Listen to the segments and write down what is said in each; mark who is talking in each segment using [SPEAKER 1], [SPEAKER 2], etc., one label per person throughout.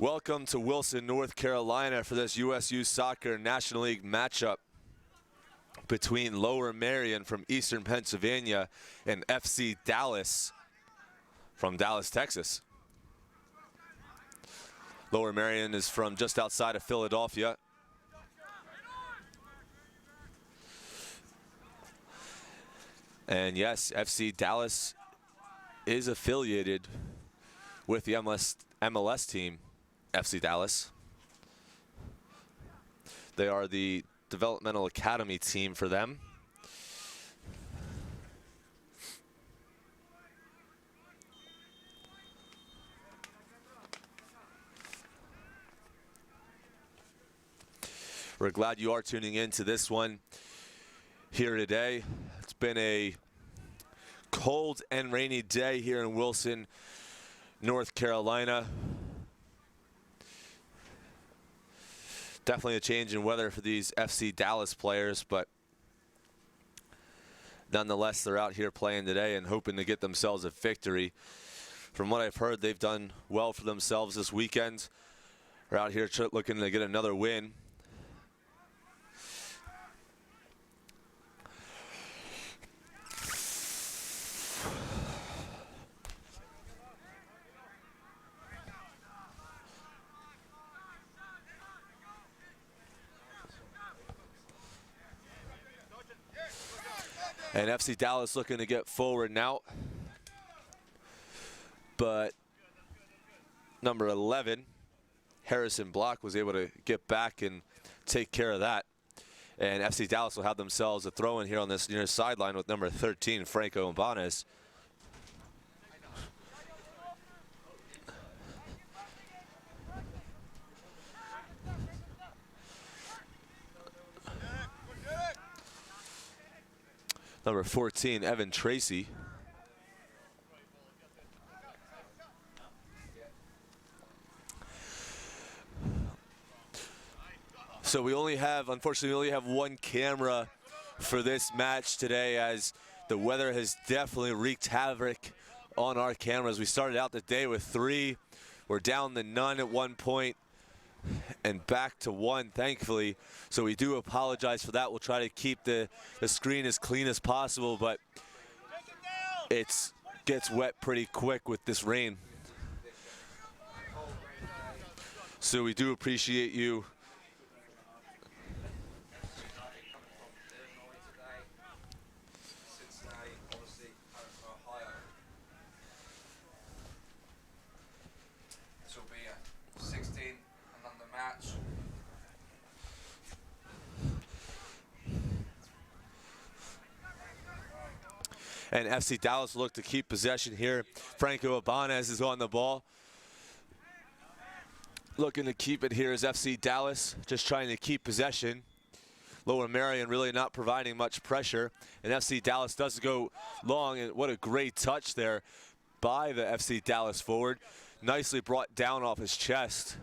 [SPEAKER 1] Welcome to Wilson, North Carolina for this USU Soccer National League matchup between Lower Merion from Eastern Pennsylvania and FC Dallas from Dallas, Texas. Lower Merion is from just outside of Philadelphia. And yes, FC Dallas is affiliated with the MLS team, FC Dallas. They are the developmental academy team for them. We're glad you are tuning in to this one here today. It's been a cold and rainy day here in Wilson, North Carolina. Definitely a change in weather for these FC Dallas players, but nonetheless, they're out here playing today and hoping to get themselves a victory. From what I've heard, they've done well for themselves this weekend. They're out here looking to get another win. And FC Dallas looking to get forward now. But number 11, Harrison Block, was able to get back and take care of that. And FC Dallas will have themselves a throw-in here on this near sideline with number 13, Franco Ibanez. Number 14, Evan Tracy. So we only have, unfortunately, we only have one camera for this match today, as the weather has definitely wreaked havoc on our cameras. We started out the day with 3. We're down to none at one point and back to 1, thankfully. So we do apologize for that. We'll try to keep the screen as clean as possible, but it gets wet pretty quick with this rain. So we do appreciate you and FC Dallas look to keep possession here. Franco Ibanez is on the ball. Looking to keep it here is FC Dallas, just trying to keep possession. Lower Merion really not providing much pressure. And FC Dallas does go long, and what a great touch there by the FC Dallas forward. Nicely brought down off his chest.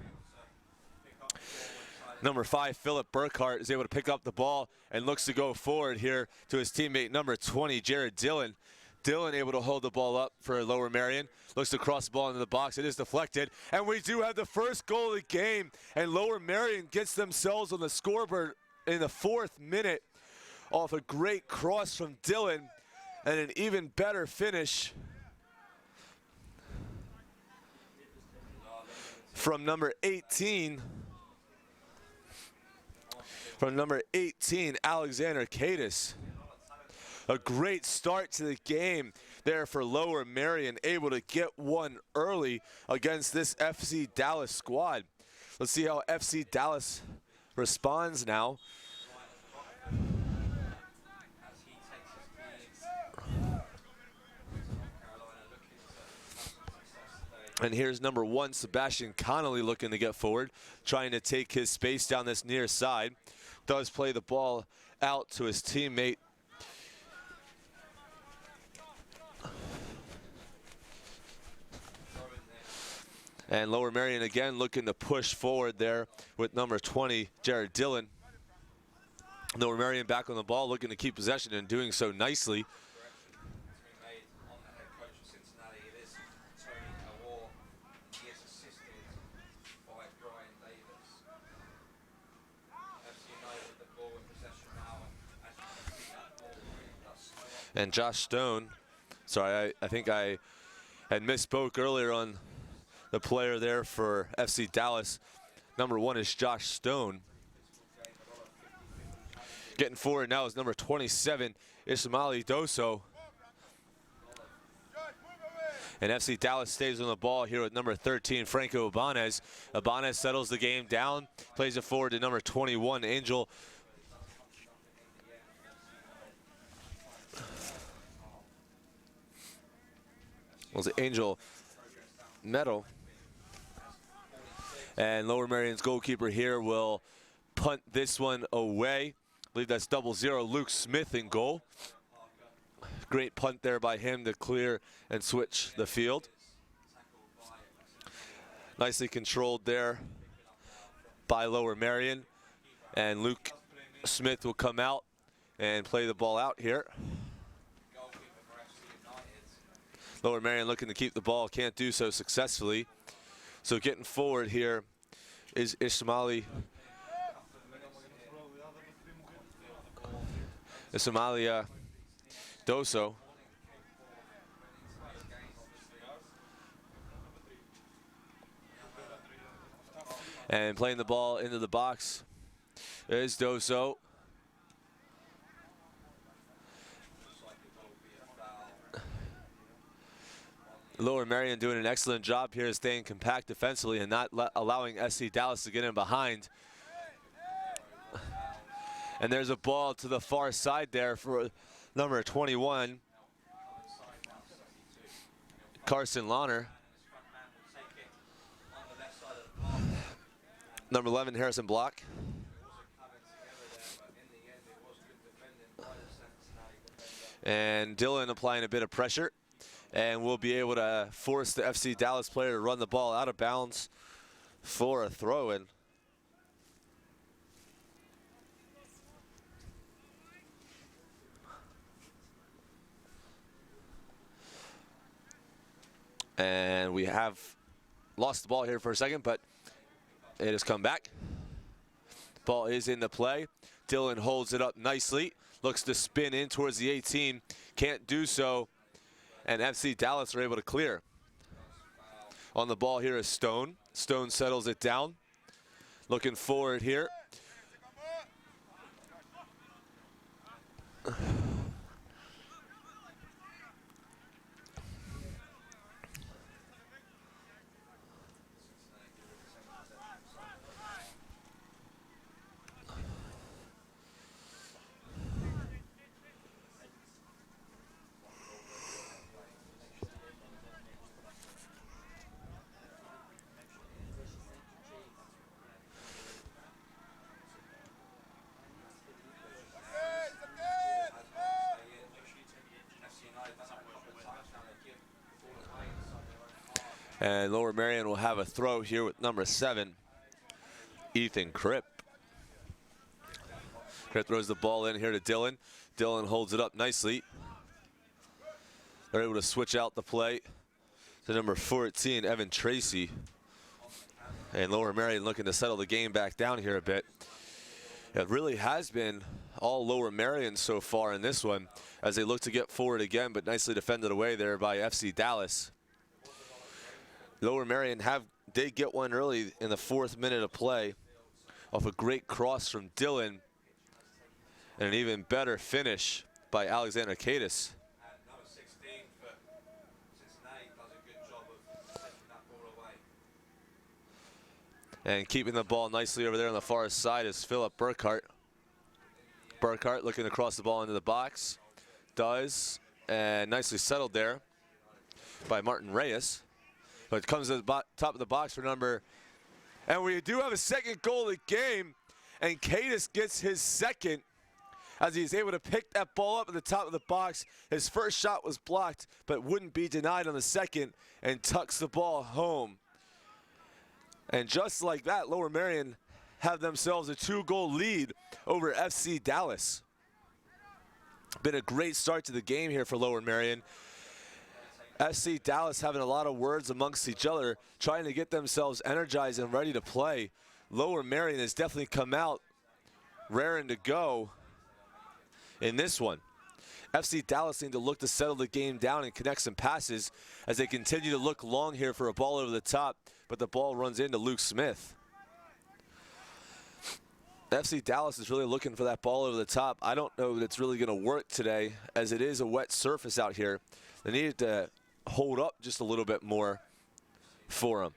[SPEAKER 1] Number 5, Philip Burkhart, is able to pick up the ball and looks to go forward here to his teammate, number 20, Jared Dillon. Dillon able to hold the ball up for Lower Merion. Looks to cross the ball into the box. It is deflected. And we do have the first goal of the game. And Lower Merion gets themselves on the scoreboard in the 4th minute off a great cross from Dillon. And an even better finish from number 18. Alexander Cadis. A great start to the game there for Lower Merion, able to get one early against this FC Dallas squad. Let's see how FC Dallas responds now. And here's number 1, Sebastian Connolly, looking to get forward, trying to take his space down this near side. Does play the ball out to his teammate. And Lower Merion again looking to push forward there with number 20, Jared Dillon. Lower Merion back on the ball, looking to keep possession and doing so nicely. And Josh Stone, sorry, I think I had misspoke earlier on the player there for FC Dallas. Number 1 is Josh Stone. Getting forward now is number 27, Ismaili Doso. And FC Dallas stays on the ball here with number 13, Franco Ibanez. Ibanez settles the game down, plays it forward to number 21, Angel. Was it Angel Metal? And Lower Merion's goalkeeper here will punt this one away. I believe that's 00, Luke Smith in goal. Great punt there by him to clear and switch the field. Nicely controlled there by Lower Merion. And Luke Smith will come out and play the ball out here. Lower Merion looking to keep the ball, can't do so successfully. So getting forward here is Ismaili Doso. And playing the ball into the box is Doso. Lower Merion doing an excellent job here, staying compact defensively and not allowing SC Dallas to get in behind. And there's a ball to the far side there for number 21, Carson Lahner. Number 11, Harrison Block. And Dylan applying a bit of pressure. And we'll be able to force the FC Dallas player to run the ball out of bounds for a throw-in. And we have lost the ball here for a second, but it has come back. Ball is in the play. Dylan holds it up nicely. Looks to spin in towards the 18. Can't do so. And FC Dallas are able to clear. On the ball here is Stone. Stone settles it down. Looking forward here. And Lower Merion will have a throw here with number 7, Ethan Kripp. Kripp throws the ball in here to Dylan. Dylan holds it up nicely. They're able to switch out the play to number 14, Evan Tracy. And Lower Merion looking to settle the game back down here a bit. It really has been all Lower Merion so far in this one as they look to get forward again, but nicely defended away there by FC Dallas. Lower Merion did get one early in the 4th minute of play off a great cross from Dylan and an even better finish by Alexander Cadis. And keeping the ball nicely over there on the far side is Philip Burkhart. Burkhart looking to cross the ball into the box. Does, and nicely settled there by Martin Reyes. But it comes to the top of the box for number, and we do have a second goal of the game, and Cadis gets his second as he's able to pick that ball up at the top of the box. His first shot was blocked, but wouldn't be denied on the second, and tucks the ball home. And just like that, Lower Merion have themselves a 2-goal lead over FC Dallas. Been a great start to the game here for Lower Merion. FC Dallas having a lot of words amongst each other, trying to get themselves energized and ready to play. Lower Merion has definitely come out raring to go in this one. FC Dallas need to look to settle the game down and connect some passes as they continue to look long here for a ball over the top, but the ball runs into Luke Smith. FC Dallas is really looking for that ball over the top. I don't know that it's really going to work today as it is a wet surface out here. They needed to hold up just a little bit more for them.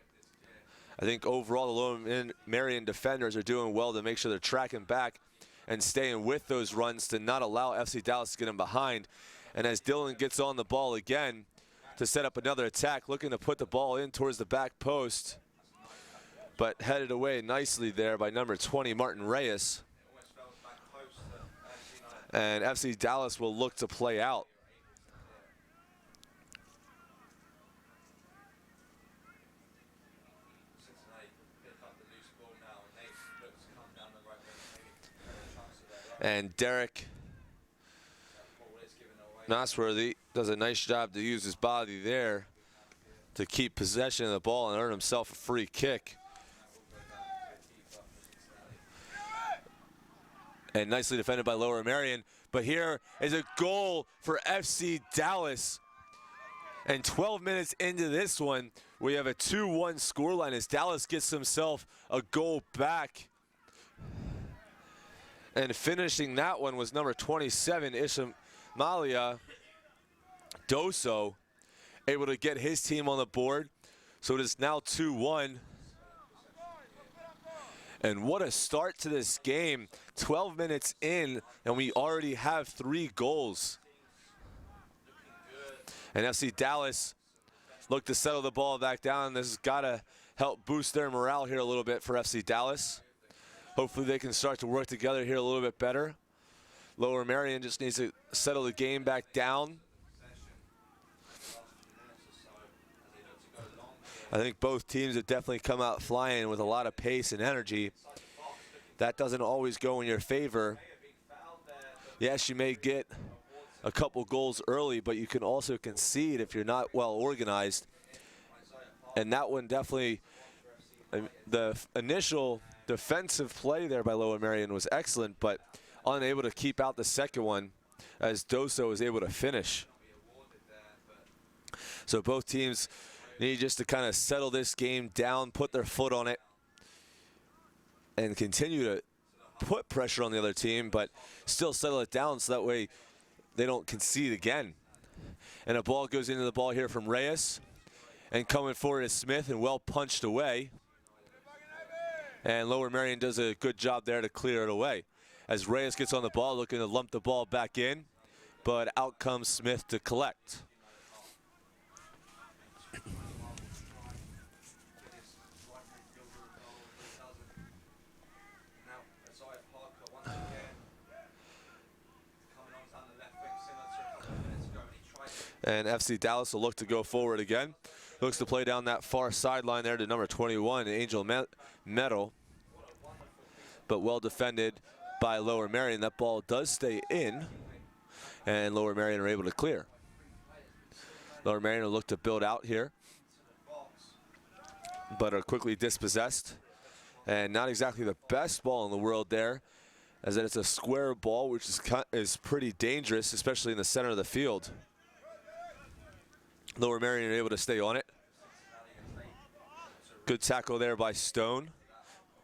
[SPEAKER 1] I think overall the Lower Merion defenders are doing well to make sure they're tracking back and staying with those runs to not allow FC Dallas to get them behind. And as Dylan gets on the ball again to set up another attack, looking to put the ball in towards the back post, but headed away nicely there by number 20, Martin Reyes. And FC Dallas will look to play out. And Derek Nosworthy does a nice job to use his body there to keep possession of the ball and earn himself a free kick. And nicely defended by Lower Merion. But here is a goal for FC Dallas. And 12 minutes into this one, we have a 2-1 scoreline as Dallas gets himself a goal back. And finishing that one was number 27, Ishmalia Doso, able to get his team on the board. So it is now 2-1. And what a start to this game. 12 minutes in, and we already have 3 goals. And FC Dallas look to settle the ball back down. This has got to help boost their morale here a little bit for FC Dallas. Hopefully they can start to work together here a little bit better. Lower Merion just needs to settle the game back down. I think both teams have definitely come out flying with a lot of pace and energy. That doesn't always go in your favor. Yes, you may get a couple goals early, but you can also concede if you're not well organized. And that one definitely, the initial defensive play there by Lower Merion was excellent, but unable to keep out the second one as Doso was able to finish. So both teams need just to kind of settle this game down, put their foot on it, and continue to put pressure on the other team, but still settle it down so that way they don't concede again. And a ball goes into the ball here from Reyes. And coming forward is Smith, and well punched away. And Lower Merion does a good job there to clear it away. As Reyes gets on the ball, looking to lump the ball back in, but out comes Smith to collect. And FC Dallas will look to go forward again. Looks to play down that far sideline there to number 21, Angel Metal. But well defended by Lower Merion. That ball does stay in, and Lower Merion are able to clear. Lower Merion will look to build out here, but are quickly dispossessed. And not exactly the best ball in the world there, as that it's a square ball, which is pretty dangerous, especially in the center of the field. Lower Merion are able to stay on it. Good tackle there by Stone.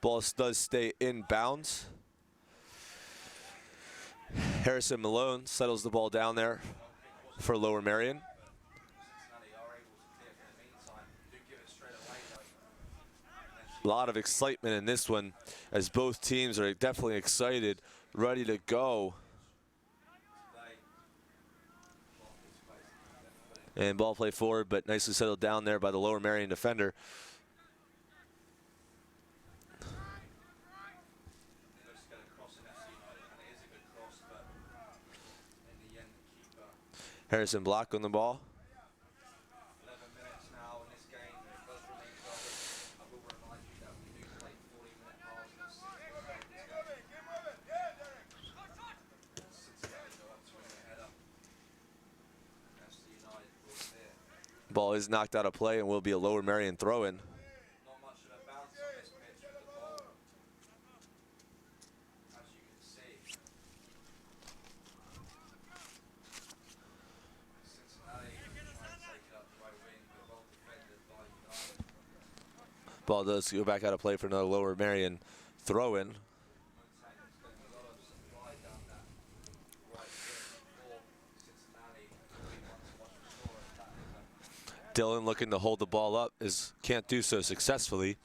[SPEAKER 1] Ball does stay in bounds. Harrison Malone settles the ball down there for Lower Merion. A lot of excitement in this one as both teams are definitely excited, ready to go. And ball play forward, but nicely settled down there by the Lower Merion defender. Harrison Block on the ball. Ball is knocked out of play and will be a Lower Merion throw-in. Ball does go back out of play for another Lower Merion throw-in. Dylan looking to hold the ball up, can't do so successfully.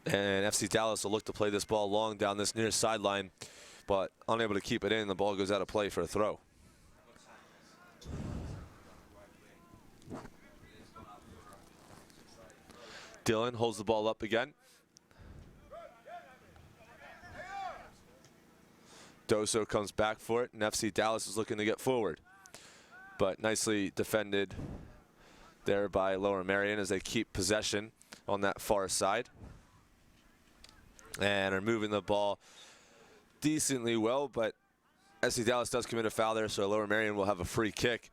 [SPEAKER 1] And FC Dallas will look to play this ball long down this near sideline, but unable to keep it in. The ball goes out of play for a throw. Dylan holds the ball up again. Doso comes back for it, and FC Dallas is looking to get forward. But nicely defended there by Lower Merion as they keep possession on that far side. And are moving the ball decently well, but FC Dallas does commit a foul there, so Lower Merion will have a free kick.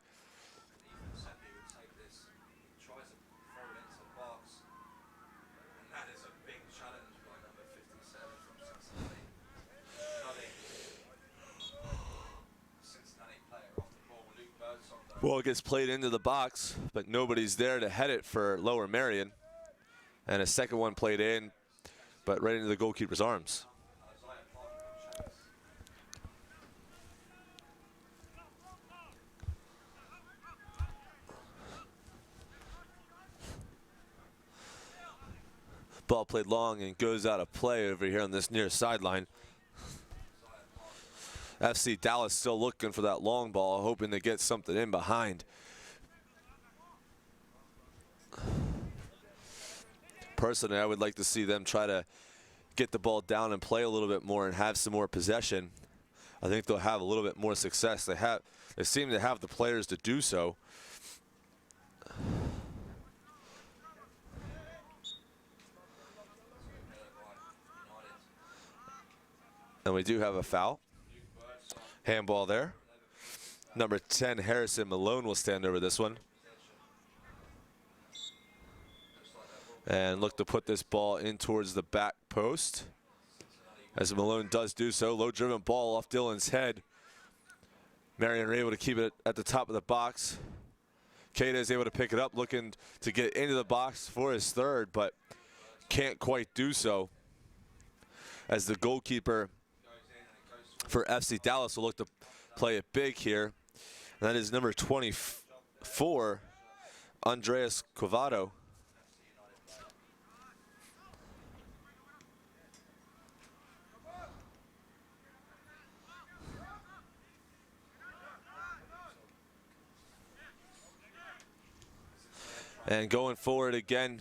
[SPEAKER 1] Ball gets played into the box, but nobody's there to head it for Lower Merion. And a second one played in, but right into the goalkeeper's arms. Ball played long and goes out of play over here on this near sideline. FC Dallas still looking for that long ball, hoping to get something in behind. Personally, I would like to see them try to get the ball down and play a little bit more and have some more possession. I think they'll have a little bit more success. They seem to have the players to do so. And we do have a foul. Handball there. Number 10, Harrison Malone, will stand over this one. And look to put this ball in towards the back post. As Malone does do so, low driven ball off Dylan's head. Merion are able to keep it at the top of the box. Keita is able to pick it up, looking to get into the box for his third, but can't quite do so. As the goalkeeper for FC Dallas will look to play it big here. And that is number 24, Andreas Covado. And going forward again,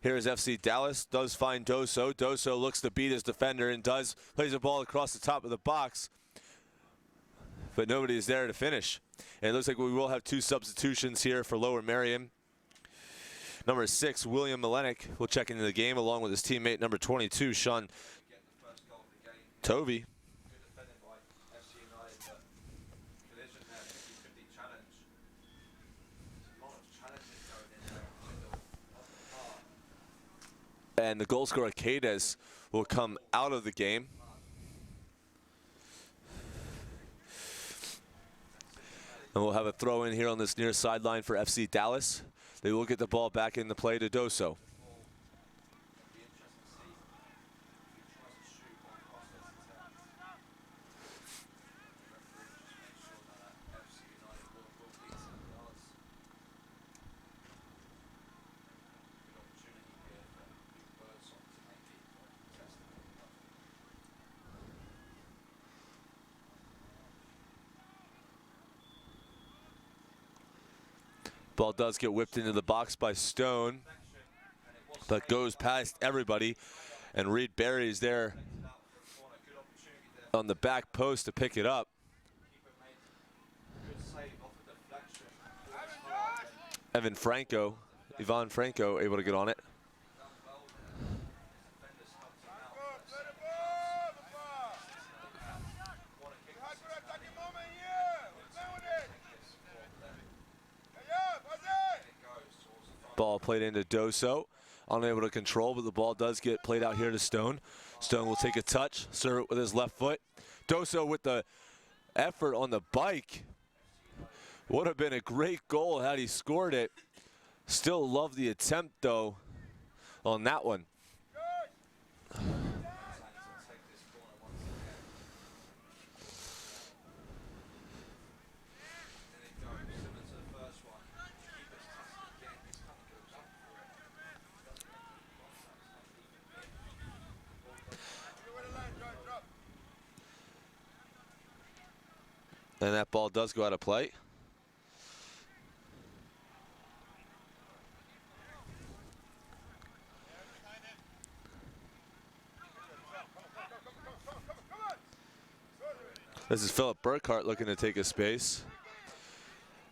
[SPEAKER 1] here's FC Dallas, does find Doso. Doso looks to beat his defender and plays the ball across the top of the box. But nobody is there to finish. And it looks like we will have two substitutions here for Lower Merion. Number 6, William Melenik, will check into the game along with his teammate, number 22, Sean Tovey. And the goal scorer, Cades, will come out of the game. And we'll have a throw in here on this near sideline for FC Dallas. They will get the ball back into play to Doso. Ball does get whipped into the box by Stone, but goes past everybody, and Reed Berry's there on the back post to pick it up. Ivan Franco able to get on it. Ball played into Doso, unable to control, but the ball does get played out here to Stone. Stone will take a touch, serve it with his left foot. Doso with the effort on the bike. Would have been a great goal had he scored it. Still love the attempt though. on that one. And that ball does go out of play. This is Philip Burkhart looking to take a space.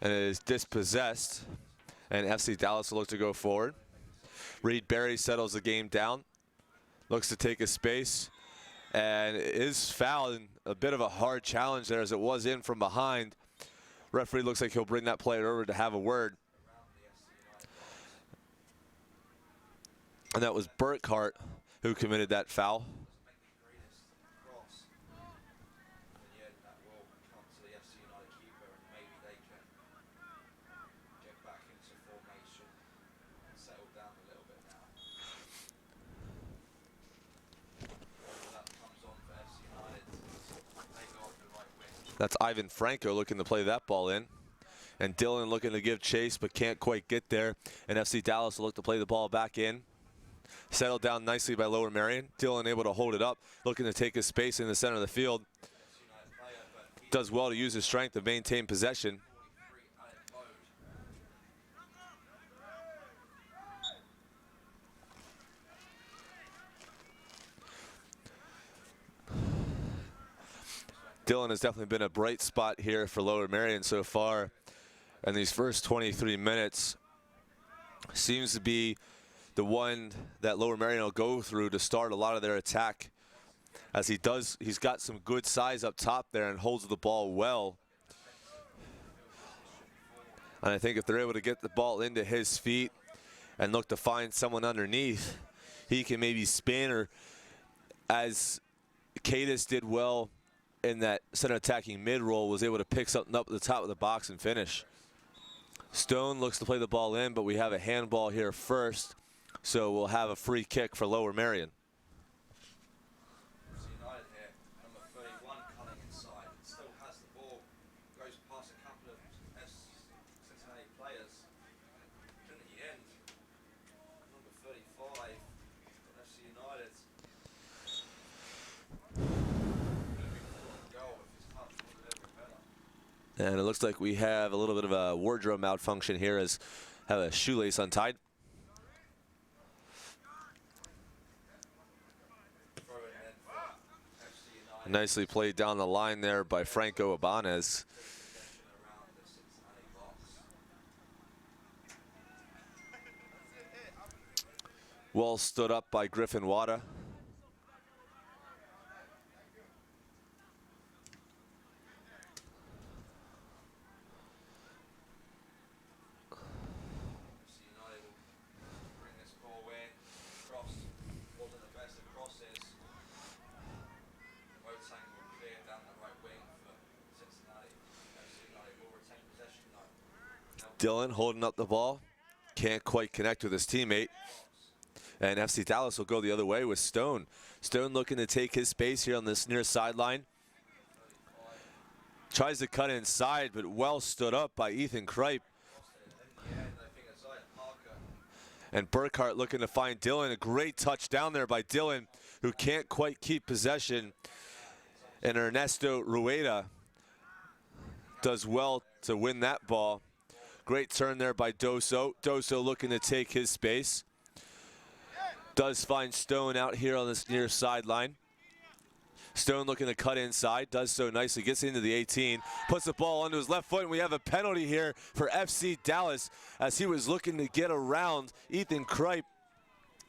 [SPEAKER 1] And it is dispossessed. And FC Dallas will look to go forward. Reed Berry settles the game down. Looks to take a space. And is fouled in a bit of a hard challenge there as it was in from behind. Referee looks like he'll bring that player over to have a word. And that was Burkhart who committed that foul. That's Ivan Franco looking to play that ball in. And Dillon looking to give chase but can't quite get there. And FC Dallas will look to play the ball back in. Settled down nicely by Lower Merion. Dillon able to hold it up, looking to take his space in the center of the field. Does well to use his strength to maintain possession. Dillon has definitely been a bright spot here for Lower Merion so far. And these first 23 minutes seems to be the one that Lower Merion will go through to start a lot of their attack. As he's got some good size up top there and holds the ball well. And I think if they're able to get the ball into his feet and look to find someone underneath, he can maybe spin, or as Cadis did well in that center attacking mid roll, was able to pick something up at the top of the box and finish. Stone looks to play the ball in, but we have a handball here first, so we'll have a free kick for Lower Merion. And it looks like we have a little bit of a wardrobe malfunction here, as have a shoelace untied. Nicely played down the line there by Franco Ibanez. Well stood up by Griffin Wada. Dillon holding up the ball, can't quite connect with his teammate. And FC Dallas will go the other way with Stone. Stone looking to take his space here on this near sideline. Tries to cut inside, but well stood up by Ethan Kripe. And Burkhart looking to find Dillon. A great touch down there by Dillon, who can't quite keep possession. And Ernesto Rueda does well to win that ball. Great turn there by Doso. Doso looking to take his space. Does find Stone out here on this near sideline. Stone looking to cut inside, does so nicely, gets into the 18, puts the ball onto his left foot, and we have a penalty here for FC Dallas as he was looking to get around Ethan Kripe.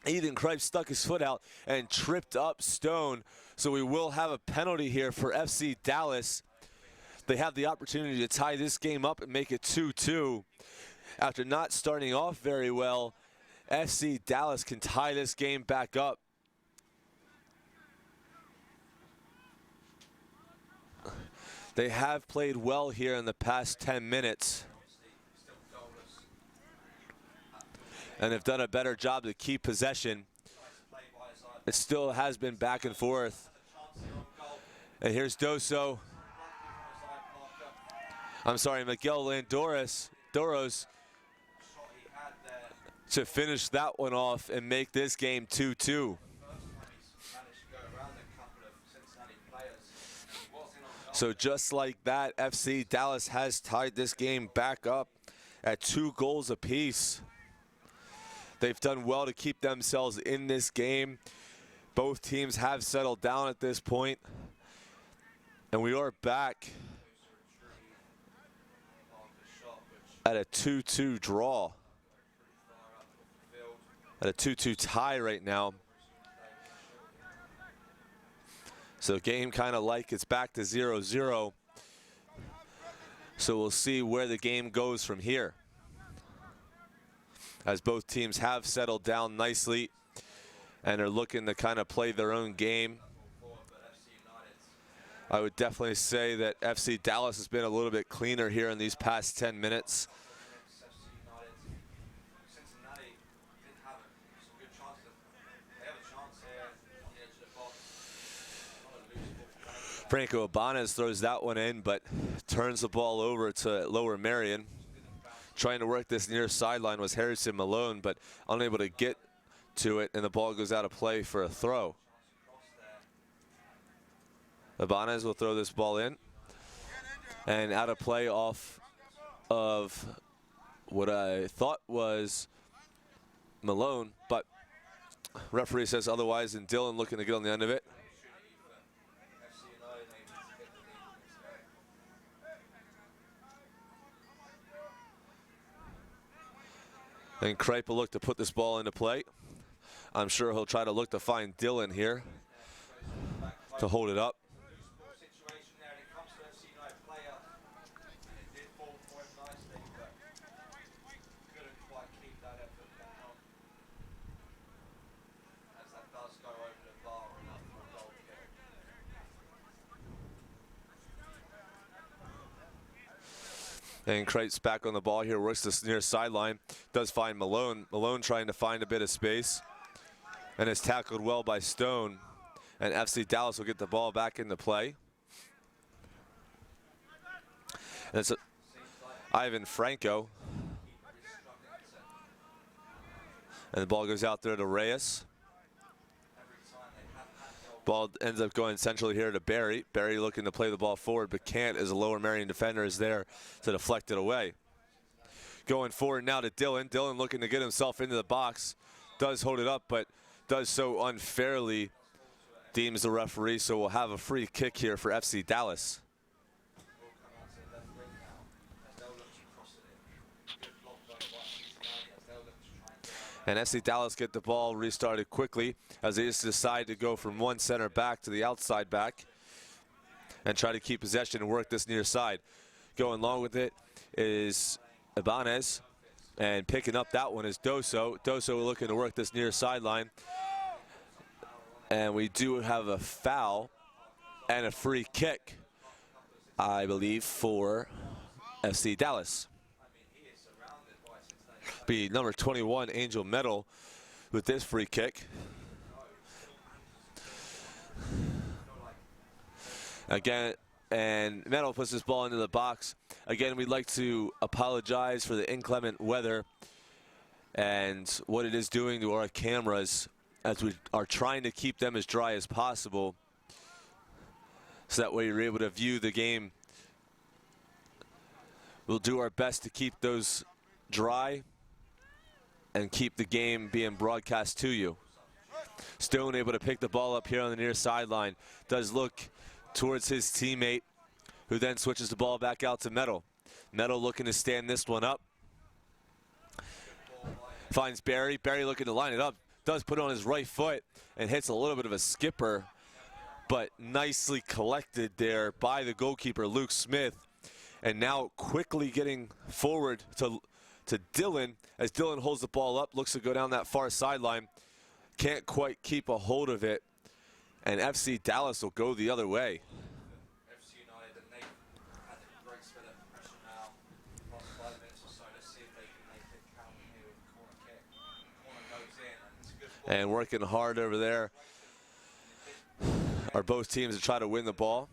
[SPEAKER 1] Ethan Kripe stuck his foot out and tripped up Stone, so we will have a penalty here for FC Dallas. They have the opportunity to tie this game up and make it 2-2. After not starting off very well, FC Dallas can tie this game back up. They have played well here in the past 10 minutes. and have done a better job to keep possession. It still has been back and forth. And here's Miguel Doros to finish that one off and make this game 2-2. So just like that, FC Dallas has tied this game back up at 2 goals apiece. They've done well to keep themselves in this game. Both teams have settled down at this point. And we are back at a 2-2 draw. At a 2-2 tie right now. So game kind of like it's back to 0-0. So we'll see where the game goes from here, as both teams have settled down nicely and are looking to kind of play their own game. I would definitely say that FC Dallas has been a little bit cleaner here in these past 10 minutes. Franco Ibanez throws that one in, but turns the ball over to Lower Merion. Trying to work this near sideline was Harrison Malone, but unable to get to it, and the ball goes out of play for a throw. Ibanez will throw this ball in, and out of play off of what I thought was Malone, but referee says otherwise, and Dylan looking to get on the end of it. And Kripe will look to put this ball into play. I'm sure he'll try to look to find Dylan here to hold it up. And Kripe's back on the ball here, works this near sideline, does find Malone. Malone trying to find a bit of space, and is tackled well by Stone. And FC Dallas will get the ball back into play. And it's Ivan Franco. And the ball goes out there to Reyes. Ball ends up going centrally here to Barry. Barry looking to play the ball forward, but can't, as a Lower Merion defender is there to deflect it away. Going forward now to Dylan. Dylan looking to get himself into the box. Does hold it up, but does so unfairly, deems the referee, so we'll have a free kick here for FC Dallas. And FC Dallas get the ball restarted quickly as they just decide to go from one center back to the outside back and try to keep possession and work this near side. Going along with it is Ibanez, and picking up that one is Doso. Doso looking to work this near sideline. And we do have a foul and a free kick, I believe, for FC Dallas. Be number 21, Angel Metal, with this free kick. Again, and Metal puts this ball into the box. Again, we'd like to apologize for the inclement weather and what it is doing to our cameras, as we are trying to keep them as dry as possible, so that way you're able to view the game. We'll do our best to keep those dry and keep the game being broadcast to you. Stone able to pick the ball up here on the near sideline. Does look towards his teammate, who then switches the ball back out to Metal. Metal looking to stand this one up. Finds Barry. Barry looking to line it up. Does put on his right foot and hits a little bit of a skipper, but nicely collected there by the goalkeeper, Luke Smith. And now quickly getting forward to Dylan, as Dylan holds the ball up, looks to go down that far sideline. Can't quite keep a hold of it, and FC Dallas will go the other way.
[SPEAKER 2] FC United, and they had a great spell of pressure now. Last 5 minutes or so, let's see if they can make it count here with the corner kick.
[SPEAKER 1] And working hard over there are both teams to try to win the ball.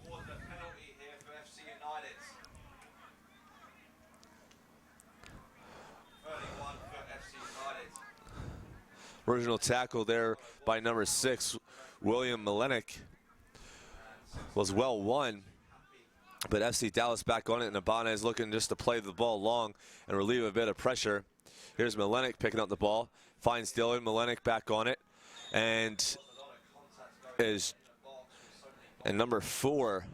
[SPEAKER 2] Award the penalty here for FC United. 31 for FC United.
[SPEAKER 1] Original tackle there by number 6, William Malenik, was well won. But FC Dallas back on it, and Ibanez looking just to play the ball long and relieve a bit of pressure. Here's Malenik picking up the ball, finds Dylan. Malenik back on it, and number 4,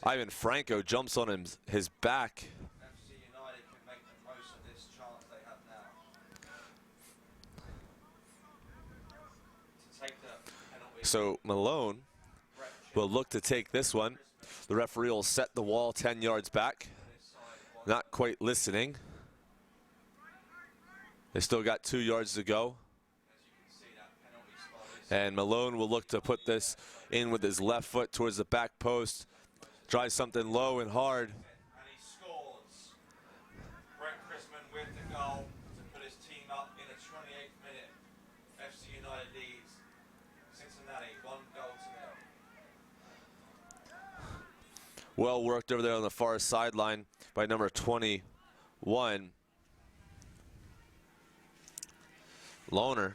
[SPEAKER 1] Ivan Franco, jumps on his back.
[SPEAKER 2] FC United can make the most of this chance they have now. To take the penalty.
[SPEAKER 1] So Malone will look to take this one. The referee will set the wall 10 yards back. Not quite listening. They still got 2 yards to go. And Malone will look to put this in with his left foot towards the back post. Tries something low and hard.
[SPEAKER 2] And he scores. Brett Chrisman with the goal to put his team up in the 28th minute. FC United leads Cincinnati 1 goal to 0.
[SPEAKER 1] Well worked over there on the far sideline by number 21, Lohner.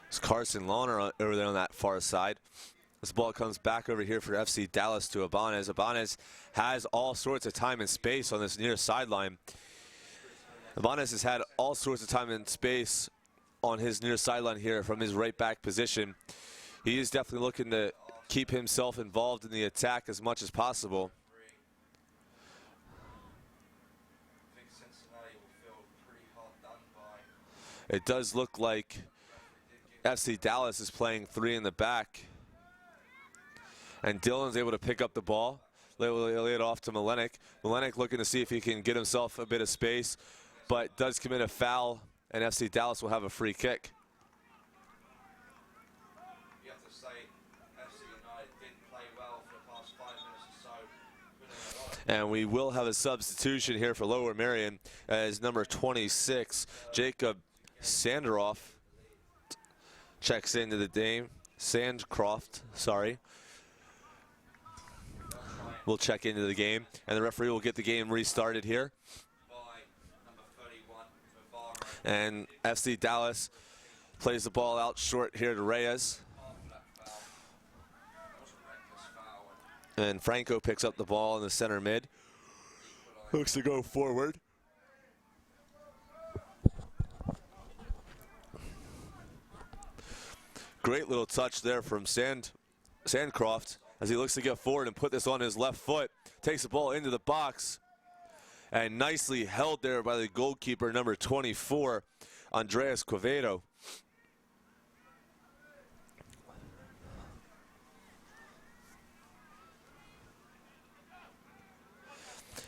[SPEAKER 1] It's Carson Lohner over there on that far side. This ball comes back over here for FC Dallas to Ibanez. Ibanez has all sorts of time and space on this near sideline. Ibanez has had all sorts of time and space on his near sideline here from his right back position. He is definitely looking to keep himself involved in the attack as much as possible.
[SPEAKER 2] I think Cincinnati will feel pretty hard done by.
[SPEAKER 1] It does look like FC Dallas is playing 3 in the back. And Dylan's able to pick up the ball. Lay it off to Malenik. Malenik looking to see if he can get himself a bit of space, but does commit a foul, and FC Dallas will have a free kick.
[SPEAKER 2] You have to say FC United didn't play well for the past 5 minutes or so.
[SPEAKER 1] And we will have a substitution here for Lower Merion as number 26, Jacob Sanderoff, checks into the game. Sandcroft, sorry. Will check into the game, and the referee will get the game restarted here. And FC Dallas plays the ball out short here to Reyes. And Franco picks up the ball in the center mid. Looks to go forward. Great little touch there from Sandcroft as he looks to get forward and put this on his left foot. Takes the ball into the box. And nicely held there by the goalkeeper, number 24, Andreas Quevedo.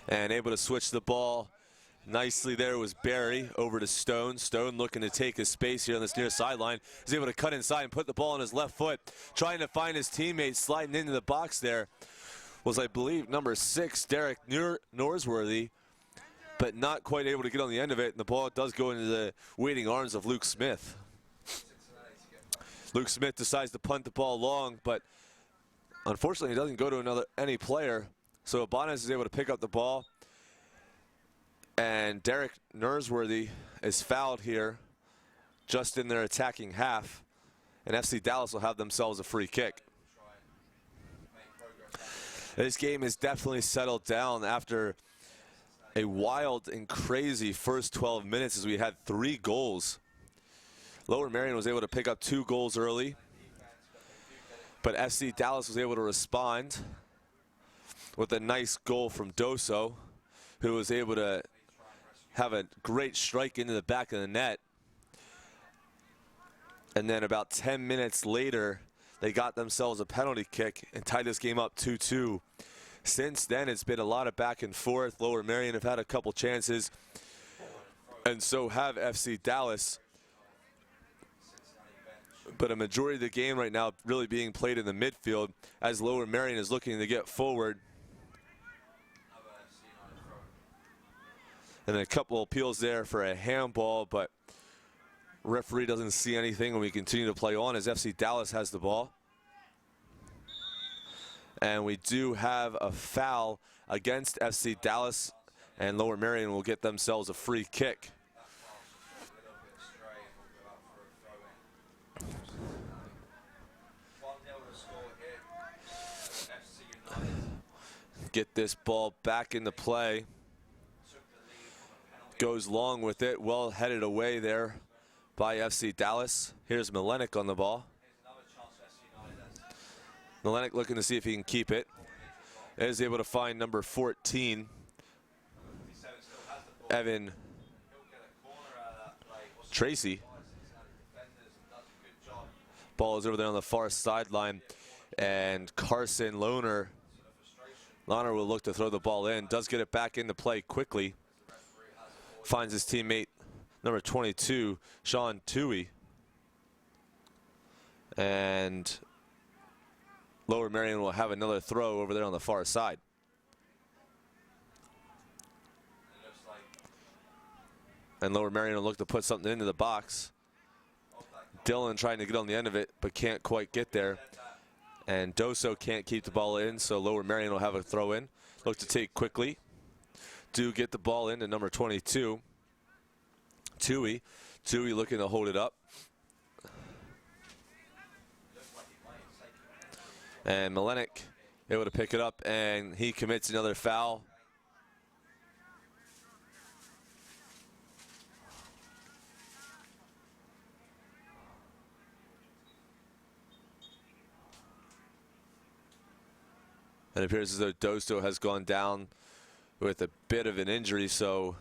[SPEAKER 1] And able to switch the ball nicely there was Barry over to Stone. Stone looking to take his space here on this near sideline. He's able to cut inside and put the ball on his left foot. Trying to find his teammate sliding into the box there was, I believe, number 6, Derek Norsworthy, but not quite able to get on the end of it. And the ball does go into the waiting arms of Luke Smith. Luke Smith decides to punt the ball long, but unfortunately it doesn't go to any player. So Ibanez is able to pick up the ball. And Derek Norsworthy is fouled here just in their attacking half. And FC Dallas will have themselves a free kick. This game is definitely settled down after a wild and crazy first 12 minutes as we had 3 goals. Lower Merion was able to pick up 2 goals early, but FC Dallas was able to respond with a nice goal from Doso, who was able to have a great strike into the back of the net. And then about 10 minutes later, they got themselves a penalty kick and tied this game up 2-2. Since then, it's been a lot of back and forth. Lower Merion have had a couple chances, and so have FC Dallas. But a majority of the game right now really being played in the midfield as Lower Merion is looking to get forward. And a couple appeals there for a handball, but Referee doesn't see anything, and we continue to play on as FC Dallas has the ball. And we do have a foul against FC Dallas, and Lower Merion will get themselves a free kick. Get this ball back into play. Goes long with it, well headed away there by FC Dallas. Here's Malenik on the ball. Malenik looking to see if he can keep it. Is able to find number 14, Evan Tracy. Ball is over there on the far sideline, and Carson Lohner will look to throw the ball in. Does get it back into play quickly. Finds his teammate, number 22, Sean Toohey. And Lower Merion will have another throw over there on the far side. And Lower Merion will look to put something into the box. Dillon trying to get on the end of it, but can't quite get there. And Doso can't keep the ball in, so Lower Merion will have a throw in. Look to take quickly. Do get the ball into number 22, Toohey. Toohey looking to hold it up. And Malenik able to pick it up, and he commits another foul. It appears as though Dosto has gone down with a bit of an injury, so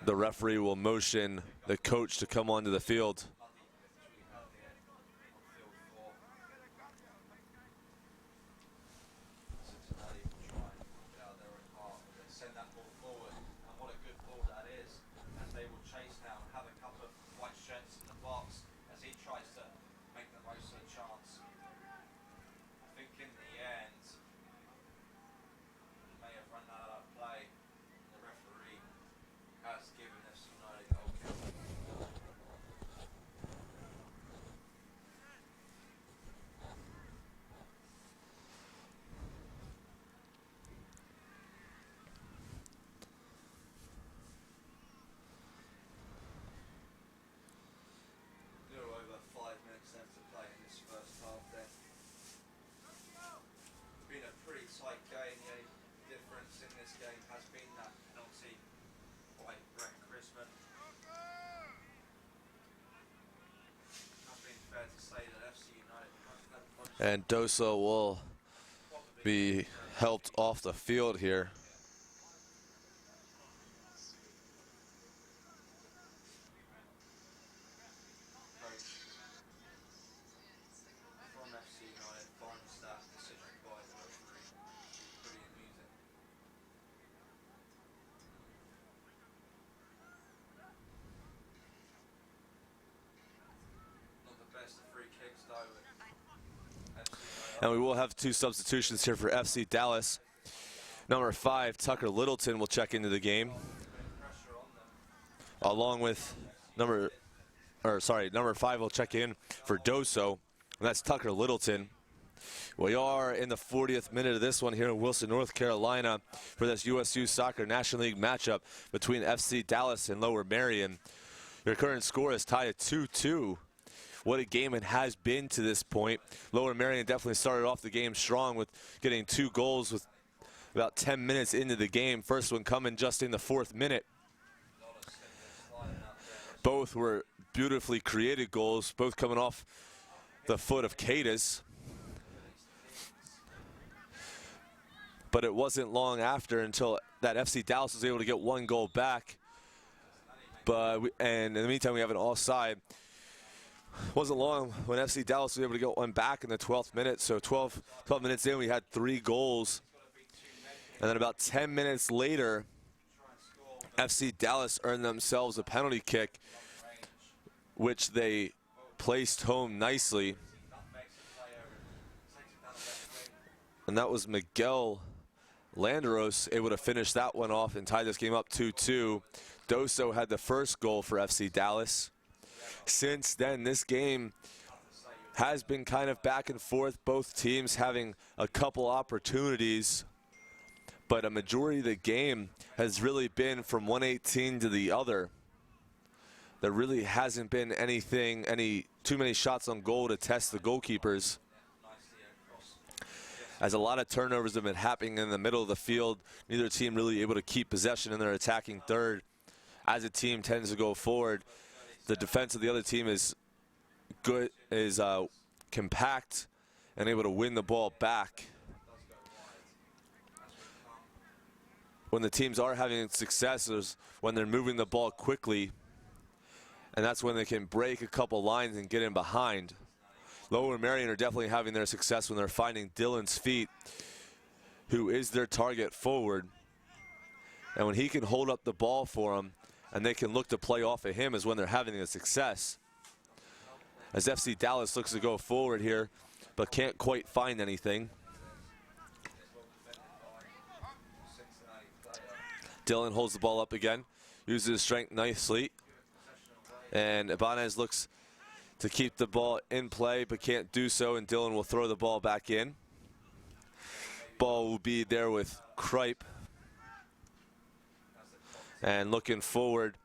[SPEAKER 1] the referee will motion the coach to come onto the field. And Doso will be helped off the field here. And we will have two substitutions here for FC Dallas. Number 5, Tucker Littleton, will check into the game, along with number 5 will check in for Doso, and that's Tucker Littleton. We are in the 40th minute of this one here in Wilson, North Carolina, for this USU Soccer National League matchup between FC Dallas and Lower Merion. Your current score is tied at 2-2. What a game it has been to this point. Lower Merion definitely started off the game strong with getting 2 goals with about 10 minutes into the game. First one coming just in the 4th minute. Both were beautifully created goals, both coming off the foot of Cadiz. But it wasn't long after until that FC Dallas was able to get 1 goal back. And in the meantime, we have an offside. Wasn't long when FC Dallas was able to get 1 back in the 12th minute. So 12 minutes in, we had 3 goals. And then about 10 minutes later, FC Dallas earned themselves a penalty kick, which they placed home nicely. And that was Miguel Landeros able to finish that one off and tie this game up 2-2. Doso had the first goal for FC Dallas. Since then, this game has been kind of back and forth, both teams having a couple opportunities, but a majority of the game has really been from 118 to the other. There really hasn't been too many shots on goal to test the goalkeepers, as a lot of turnovers have been happening in the middle of the field. Neither team really able to keep possession in their attacking third. As a team tends to go forward, the defense of the other team is compact and able to win the ball back. When the teams are having success is when they're moving the ball quickly, and that's when they can break a couple lines and get in behind. Lower Marion are definitely having their success when they're finding Dylan's feet, who is their target forward. And when he can hold up the ball for them and they can look to play off of him is when they're having a success. As FC Dallas looks to go forward here, but can't quite find anything. Dylan holds the ball up again, uses his strength nicely. And Ibanez looks to keep the ball in play, but can't do so, and Dylan will throw the ball back in. Ball will be there with Kripe. And looking forward.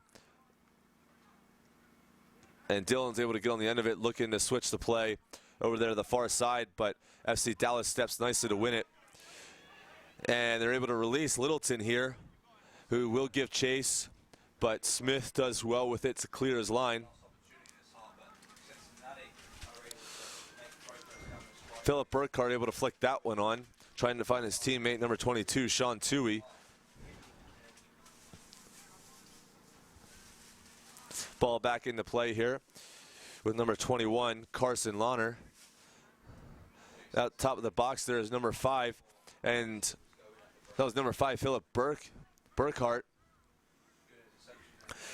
[SPEAKER 1] And Dylan's able to get on the end of it, looking to switch the play over there to the far side, but FC Dallas steps nicely to win it. And they're able to release Littleton here, who will give chase, but Smith does well with it to clear his line. Philip Burkhardt able to flick that one on, trying to find his teammate, number 22, Sean Toohey. Ball back into play here with number 21, Carson Lahner. Out top of the box there is number 5, and that was number 5, Philip Burkhardt.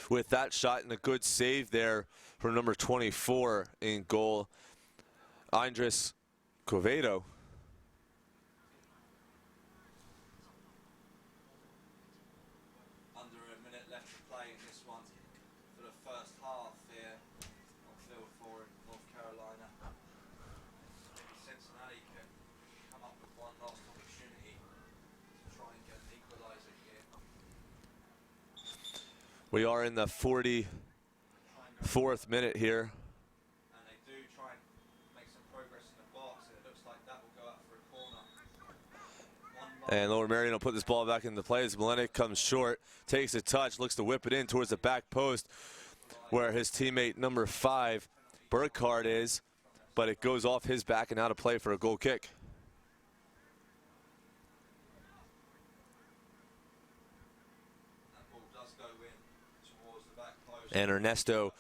[SPEAKER 1] With that shot and a good save there for number 24 in goal, Andres Quevedo.
[SPEAKER 2] Under a minute left to play in this one for the first half here on field 4 in North Carolina. Maybe Cincinnati can come up with one last opportunity to try and get an equaliser here.
[SPEAKER 1] We are in the 44th minute here.
[SPEAKER 2] And they do try and make some progress in the box, and it looks like that will go out for a corner.
[SPEAKER 1] And Lower Marion will put this ball back into play as Malenik comes short, takes a touch, looks to whip it in towards the back post where his teammate number 5, Burkhardt, is, but it goes off his back and out of play for a goal kick.
[SPEAKER 2] That ball does go in towards the back post.
[SPEAKER 1] And Ernesto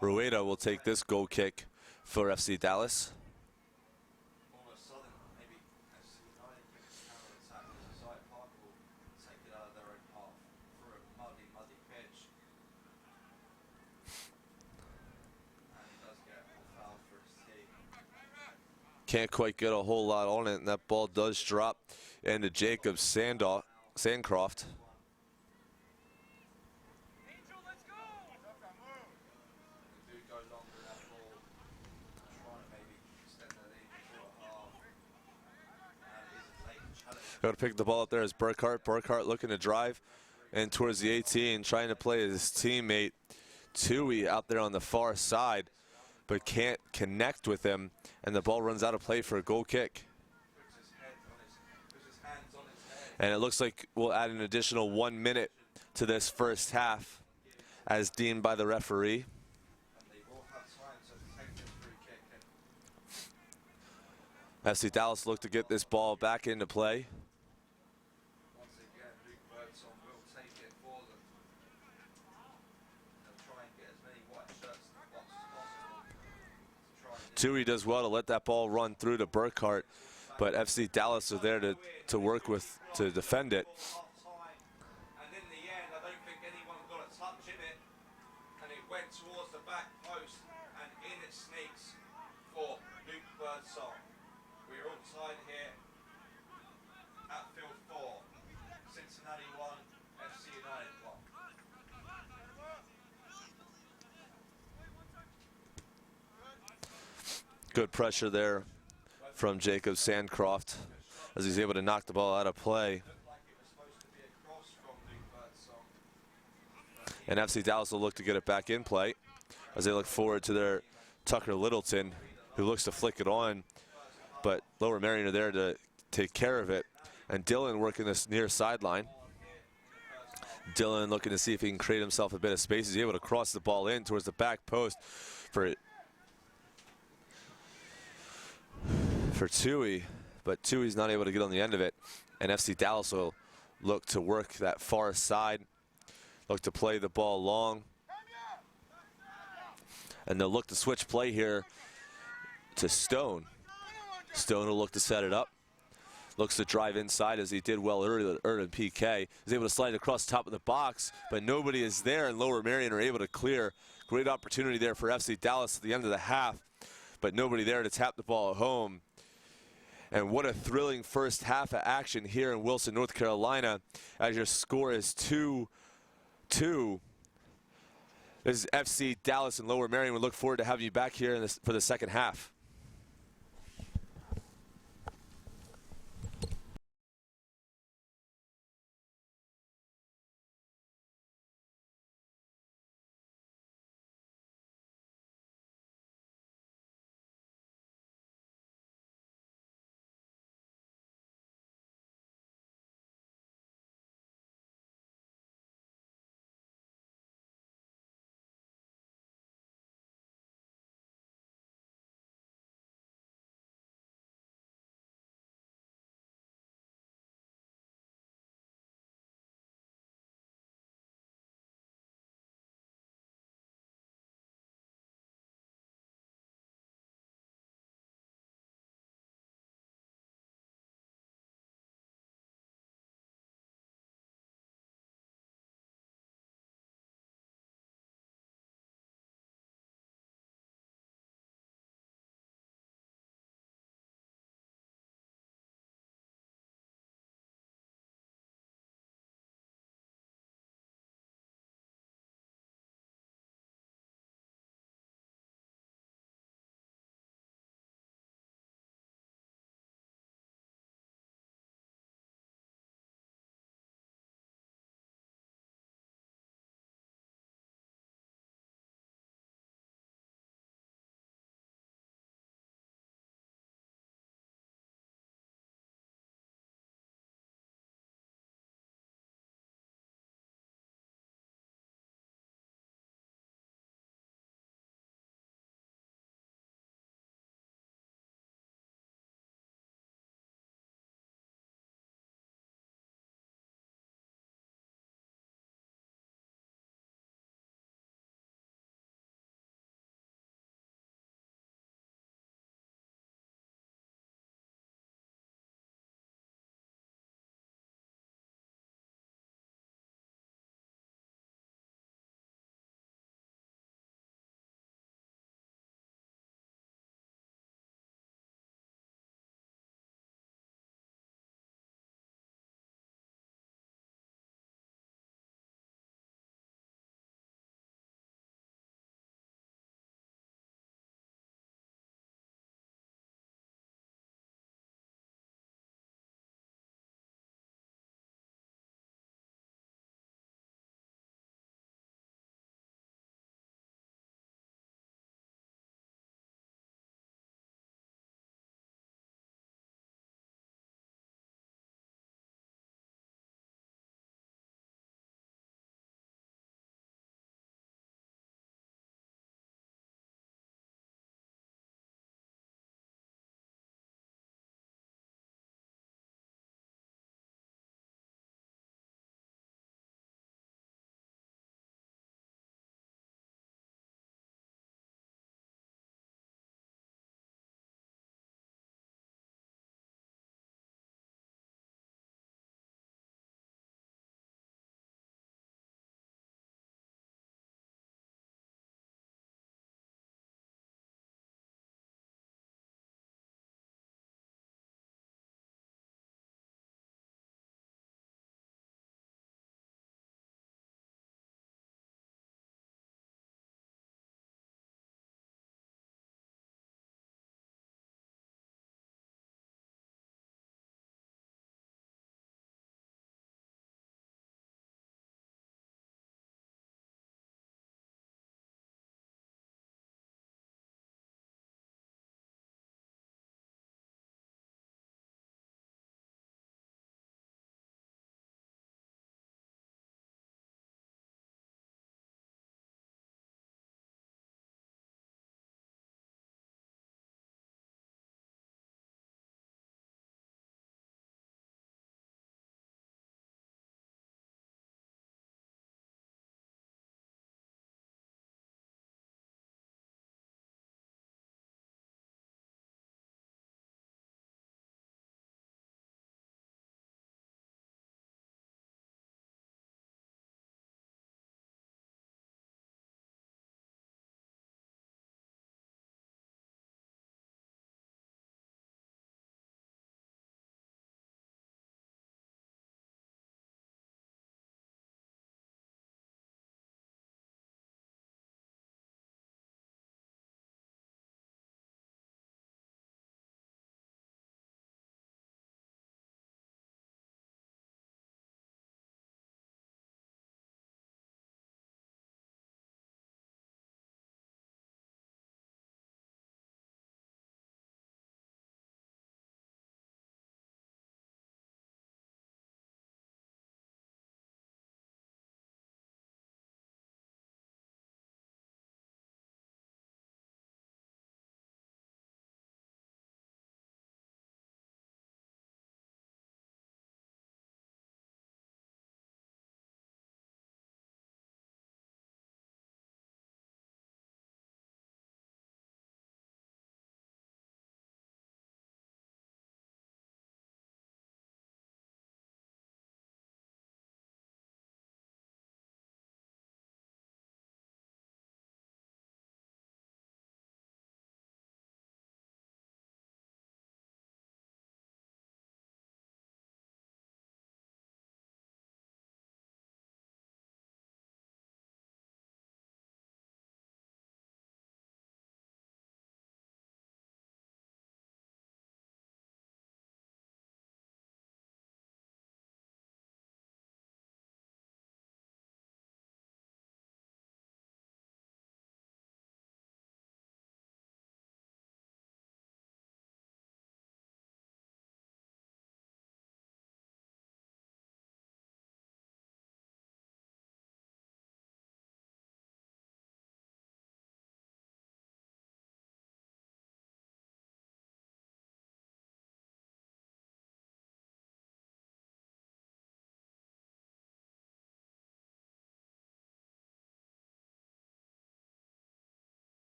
[SPEAKER 1] Rueda will take this goal kick for FC Dallas.
[SPEAKER 2] All of a sudden, maybe FC United can counter-attack as Isaiah Parker will take it out of their own half through a muddy pitch. And he does get a foul for his team.
[SPEAKER 1] Can't quite get a whole lot on it, and that ball does drop into Jacob Sandcroft. Got to pick the ball up there as Burkhardt. Burkhardt looking to drive and towards the 18, trying to play his teammate Toohey out there on the far side, but can't connect with him, and the ball runs out of play for a goal kick. And it looks like we'll add an additional 1 minute to this first half as deemed by the referee. FC Dallas look to get this ball back into play. Toohey does well to let that ball run through to Burkhardt, but FC Dallas are there to work with to defend it.
[SPEAKER 2] And in the end, I don't think anyone got a touch in it, and it went towards the back post, and in it sneaks for Luke Birdsong. We're all tied here at field 4. Cincinnati 1, FC United 1.
[SPEAKER 1] Good pressure there from Jacob Sandcroft as he's able to knock the ball out of play. And FC Dallas will look to get it back in play as they look forward to their Tucker Littleton, who looks to flick it on, but Lower Merion are there to take care of it. And Dylan working this near sideline. Dylan looking to see if he can create himself a bit of space. He's able to cross the ball in towards the back post for Tui, but Tui's not able to get on the end of it. And FC Dallas will look to work that far side, look to play the ball long. And they'll look to switch play here to Stone. Stone will look to set it up. Looks to drive inside as he did well earlier in PK. He's able to slide it across the top of the box, but nobody is there, and Lower Merion are able to clear. Great opportunity there for FC Dallas at the end of the half, but nobody there to tap the ball at home. And what a thrilling first half of action here in Wilson, North Carolina, as your score is 2-2. This is FC Dallas and Lower Merion. We look forward to having you back here for the second half.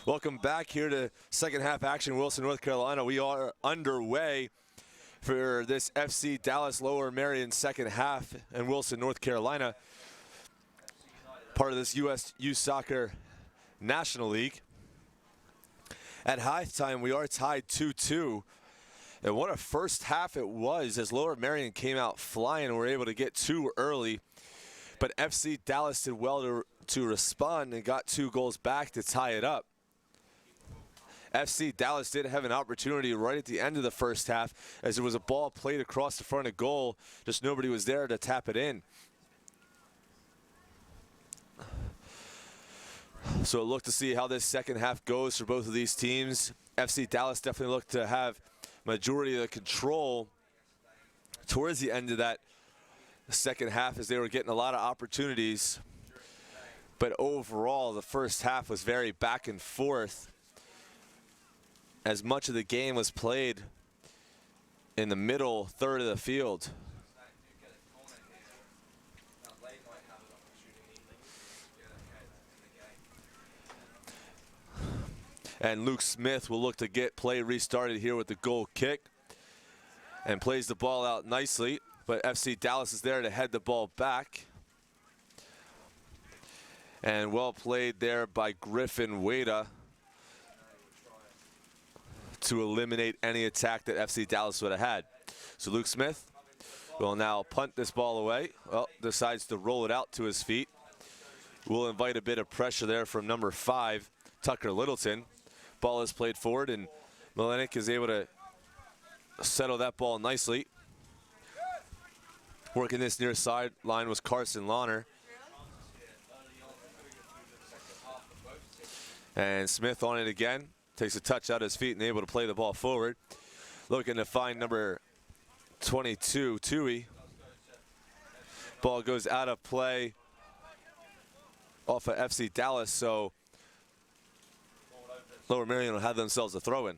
[SPEAKER 1] Welcome back here to second half action, Wilson, North Carolina. We are underway for this FC Dallas Lower Merion second half in Wilson, North Carolina. Part of this U.S. Youth Soccer National League. At halftime, we are tied 2-2. And what a first half it was as Lower Merion came out flying and were able to get two early. But FC Dallas did well to respond and got 2 goals back to tie it up. FC Dallas did have an opportunity right at the end of the first half as there was a ball played across the front of goal. Just nobody was there to tap it in. So look to see how this second half goes for both of these teams. FC Dallas definitely looked to have majority of the control towards the end of that second half as they were getting a lot of opportunities. But overall, the first half was very back and forth, as much of the game was played in the middle third of the field. And Luke Smith will look to get play restarted here with the goal kick and plays the ball out nicely, but FC Dallas is there to head the ball back. And well played there by Griffin Wada to eliminate any attack that FC Dallas would have had. So Luke Smith will now punt this ball away. Well, decides to roll it out to his feet. We'll invite a bit of pressure there from number 5, Tucker Littleton. Ball is played forward, and Melenik is able to settle that ball nicely. Working this near sideline was Carson Launer. And Smith on it again. Takes a touch out of his feet and able to play the ball forward. Looking to find number 22, Tui. Ball goes out of play off of FC Dallas, so Lower Merion will have themselves a throw-in.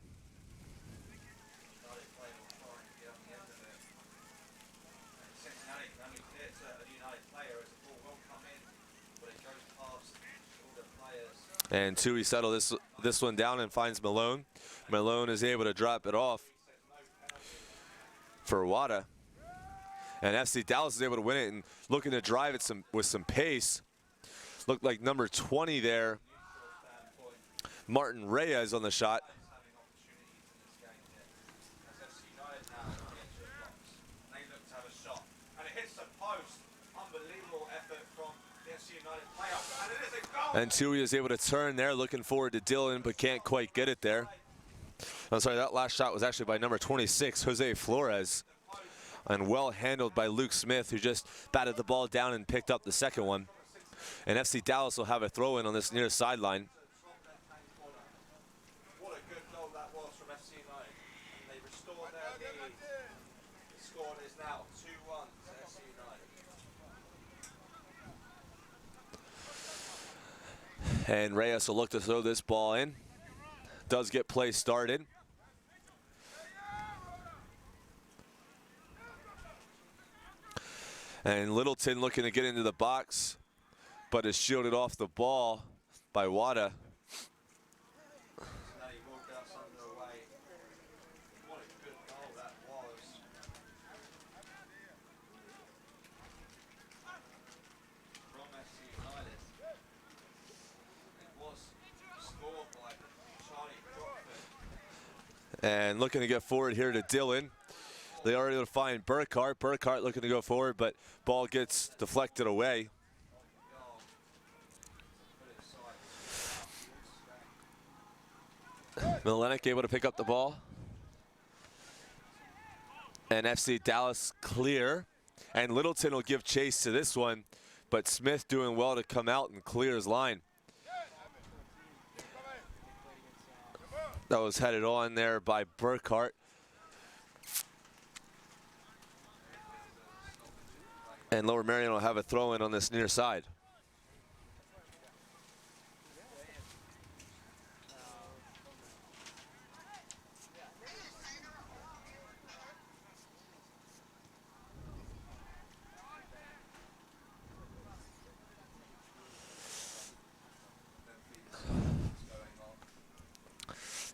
[SPEAKER 1] And Tui settle this one down and finds Malone. Malone is able to drop it off for Wada. And FC Dallas is able to win it and looking to drive it with some pace. Looked like number 20 there, Martin Reyes on the shot. And Tui is able to turn there, looking forward to Dylan, but can't quite get it there. I'm sorry, that last shot was actually by number 26, Jose Flores. And well handled by Luke Smith, who just batted the ball down and picked up the second one. And FC Dallas will have a throw-in on this near sideline.
[SPEAKER 2] What a good goal that was from FC United. They restored their lead. The score is now 2-1 to FC United.
[SPEAKER 1] And Reyes will look to throw this ball in. Does get play started. And Littleton looking to get into the box, but is shielded off the ball by Wada.
[SPEAKER 2] What a good goal that was. From FC United. It was scored by Charlie Crockford.
[SPEAKER 1] And looking to get forward here to Dylan. They are able to find Burkhart. Burkhart looking to go forward, but ball gets deflected away. Melenik able to pick up the ball. And FC Dallas clear. And Littleton will give chase to this one, but Smith doing well to come out and clear his line. That was headed on there by Burkhart. And Lower Merion will have a throw-in on this near side.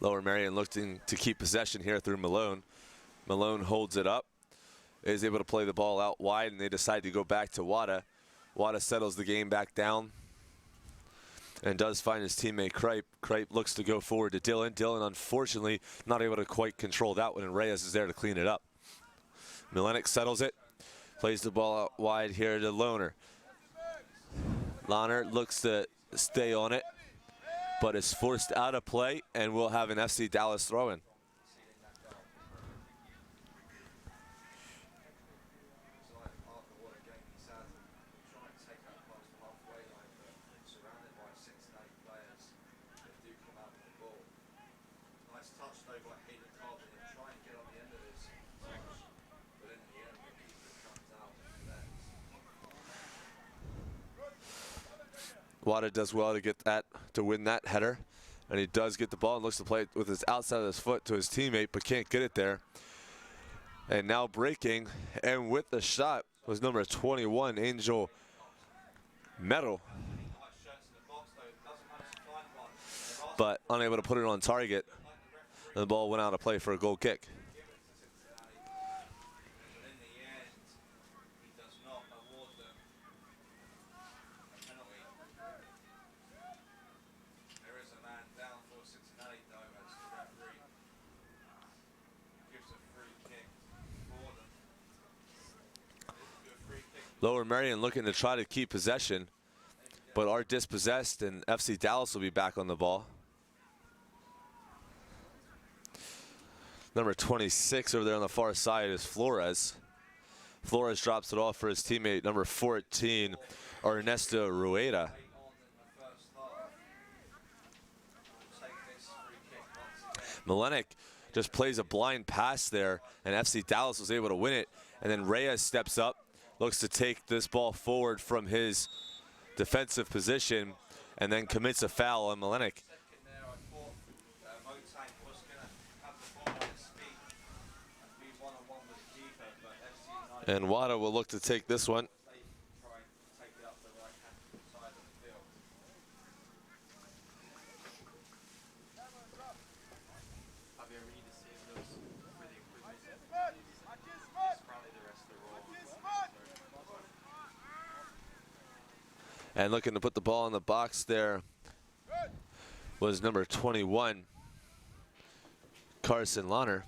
[SPEAKER 1] Lower Merion looking to keep possession here through Malone. Malone holds it up, is able to play the ball out wide, and they decide to go back to Wada. Wada settles the game back down and does find his teammate Kripe. Kripe looks to go forward to Dylan. Dylan, unfortunately, not able to quite control that one, and Reyes is there to clean it up. Milenik settles it, plays the ball out wide here to Lohner. Lohner looks to stay on it, but is forced out of play, and we'll have an FC Dallas throw-in. Wada does well to get that, to win that header. And he does get the ball and looks to play it with his outside of his foot to his teammate, but can't get it there. And now breaking, and with the shot was number 21, Angel Metal. But unable to put it on target. And the ball went out of play for a goal kick. Lower Merion looking to try to keep possession, but are dispossessed, and FC Dallas will be back on the ball. Number 26 over there on the far side is Flores. Flores drops it off for his teammate, number 14, Ernesto Rueda. Milenik just plays a blind pass there, and FC Dallas was able to win it. And then Reyes steps up, looks to take this ball forward from his defensive position, and then commits a foul on Milenik. And Wada will look to take this one. And looking to put the ball in the box there was number 21, Carson Lohner.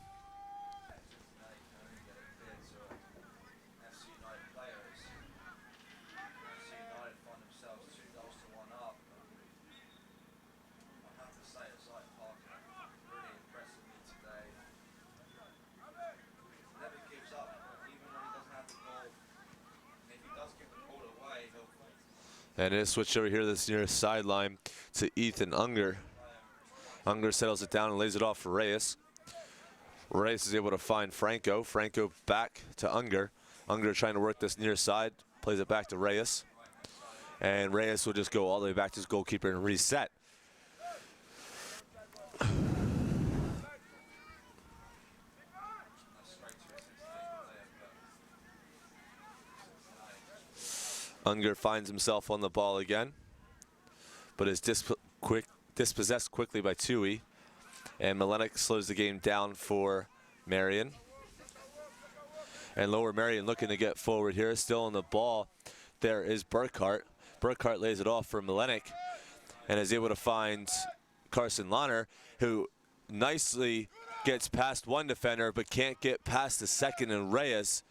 [SPEAKER 1] And it is switched over here this near sideline to Ethan Unger. Unger settles it down and lays it off for Reyes. Reyes is able to find Franco. Franco back to Unger. Unger trying to work this near side, plays it back to Reyes. And Reyes will just go all the way back to his goalkeeper and reset. Unger finds himself on the ball again, but is dispossessed quickly by Tui. And Milenik slows the game down for Merion. And Lower Merion looking to get forward here, still on the ball. There is Burkhart. Burkhart lays it off for Milenik and is able to find Carson Lohner, who nicely gets past one defender but can't get past the second in Reyes.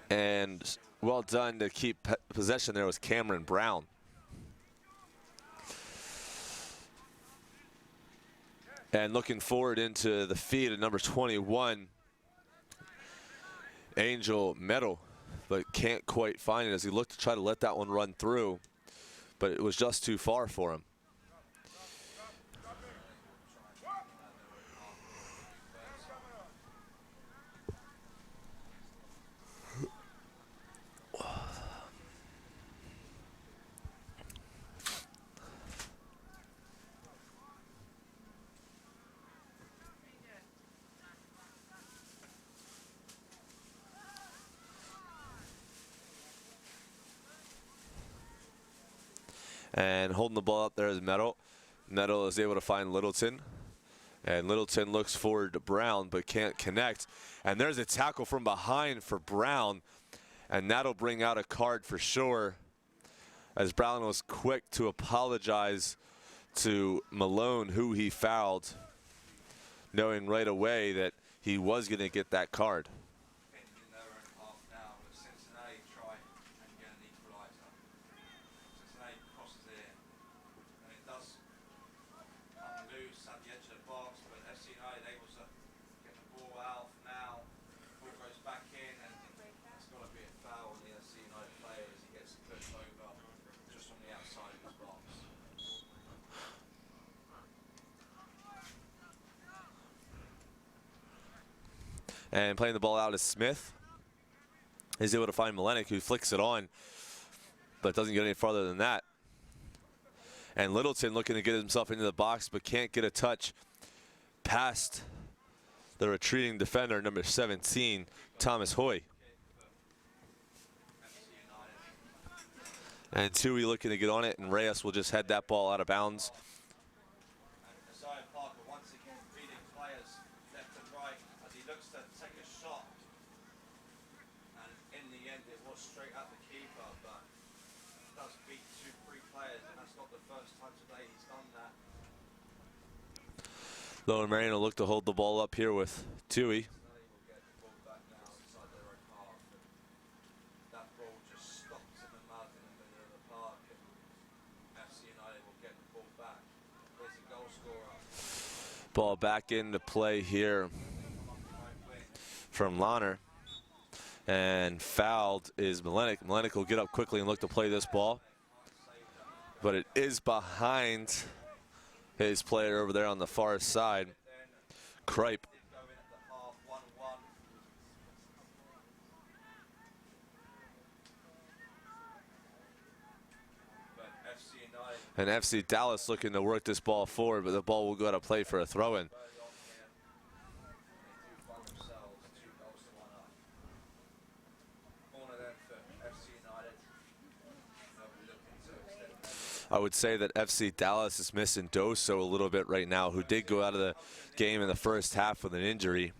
[SPEAKER 1] And well done to keep possession there was Cameron Brown. And looking forward into the feed of number 21, Angel Metal, but can't quite find it as he looked to try to let that one run through, but it was just too far for him. And holding the ball up there is Metal. Metal is able to find Littleton. And Littleton looks forward to Brown, but can't connect. And there's a tackle from behind for Brown. And that'll bring out a card for sure, as Brown was quick to apologize to Malone, who he fouled, knowing right away that he was going to get that card. And playing the ball out is Smith. He's able to find Malenik, who flicks it on, but doesn't get any farther than that. And Littleton looking to get himself into the box, but can't get a touch past the retreating defender, number 17, Thomas Hoy. And Tui looking to get on it, and Reyes will just head that ball out of bounds. Lower Marion will look to hold the ball up here with Tui. Ball back into play here from Lahner. And fouled is Malenik. Malenik will get up quickly and look to play this ball. But it is behind his player over there on the far side, Kripe. And FC Dallas looking to work this ball forward, but the ball will go to play for a throw-in. I would say that FC Dallas is missing Doso a little bit right now, who did go out of the game in the first half with an injury.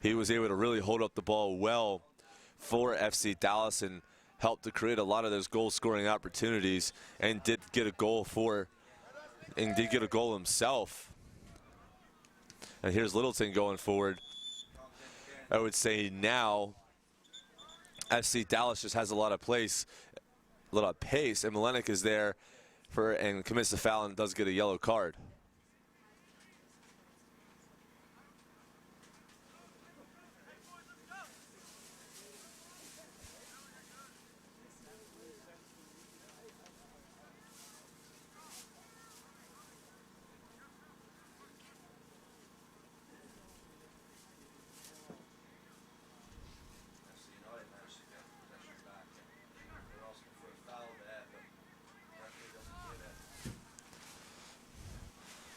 [SPEAKER 1] He was able to really hold up the ball well for FC Dallas and helped to create a lot of those goal-scoring opportunities, and did get a goal himself. And here's Littleton going forward. I would say now FC Dallas just has a lot of pace, and Malenik is there and commits the foul and does get a yellow card.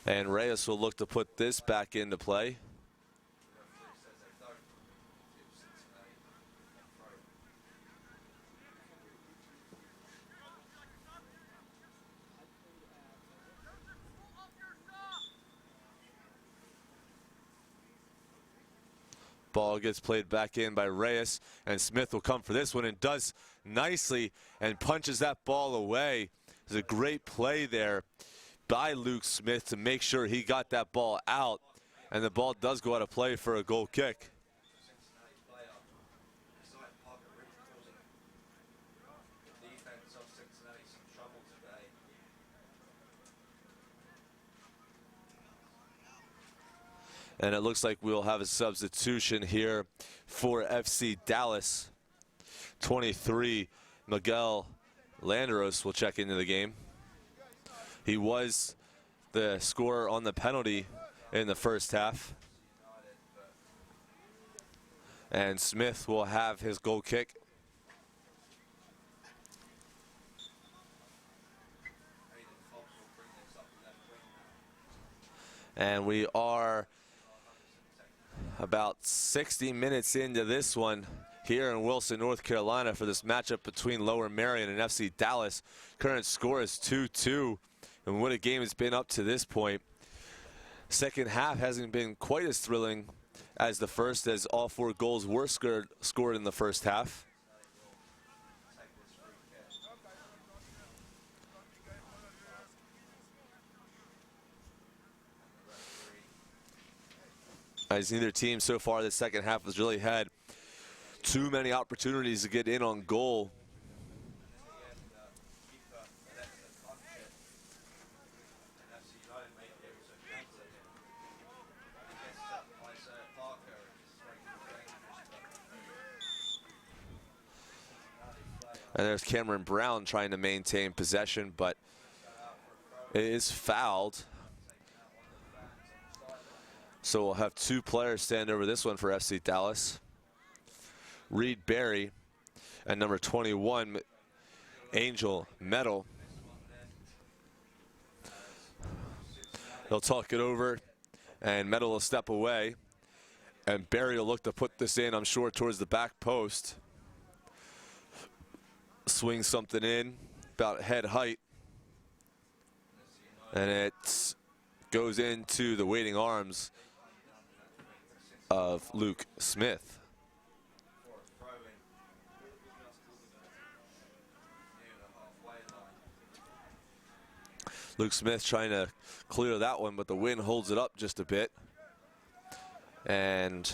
[SPEAKER 1] And Reyes will look to put this back into play. Ball gets played back in by Reyes, and Smith will come for this one and does nicely and punches that ball away. It's a great play there by Luke Smith to make sure he got that ball out, and the ball does go out of play for a goal kick. And it looks like we'll have a substitution here for FC Dallas. 23, Miguel Landeros will check into the game. He was the scorer on the penalty in the first half. And Smith will have his goal kick. And we are about 60 minutes into this one. here in Wilson, North Carolina for this matchup between Lower Merion and FC Dallas. Current score is 2-2, and what a game it's been up to this point. Second half hasn't been quite as thrilling as the first, as all 4 goals were scored in the first half. As neither team so far this second half has really had too many opportunities to get in on goal. And there's Cameron Brown trying to maintain possession, but it is fouled. So we'll have 2 players stand over this one for FC Dallas. Reed Berry and number 21, Angel Metal. They'll talk it over, and Metal will step away. And Berry will look to put this in, I'm sure, towards the back post. Swing something in, about head height. And it goes into the waiting arms of Luke Smith. Luke Smith trying to clear that one, but the wind holds it up just a bit. And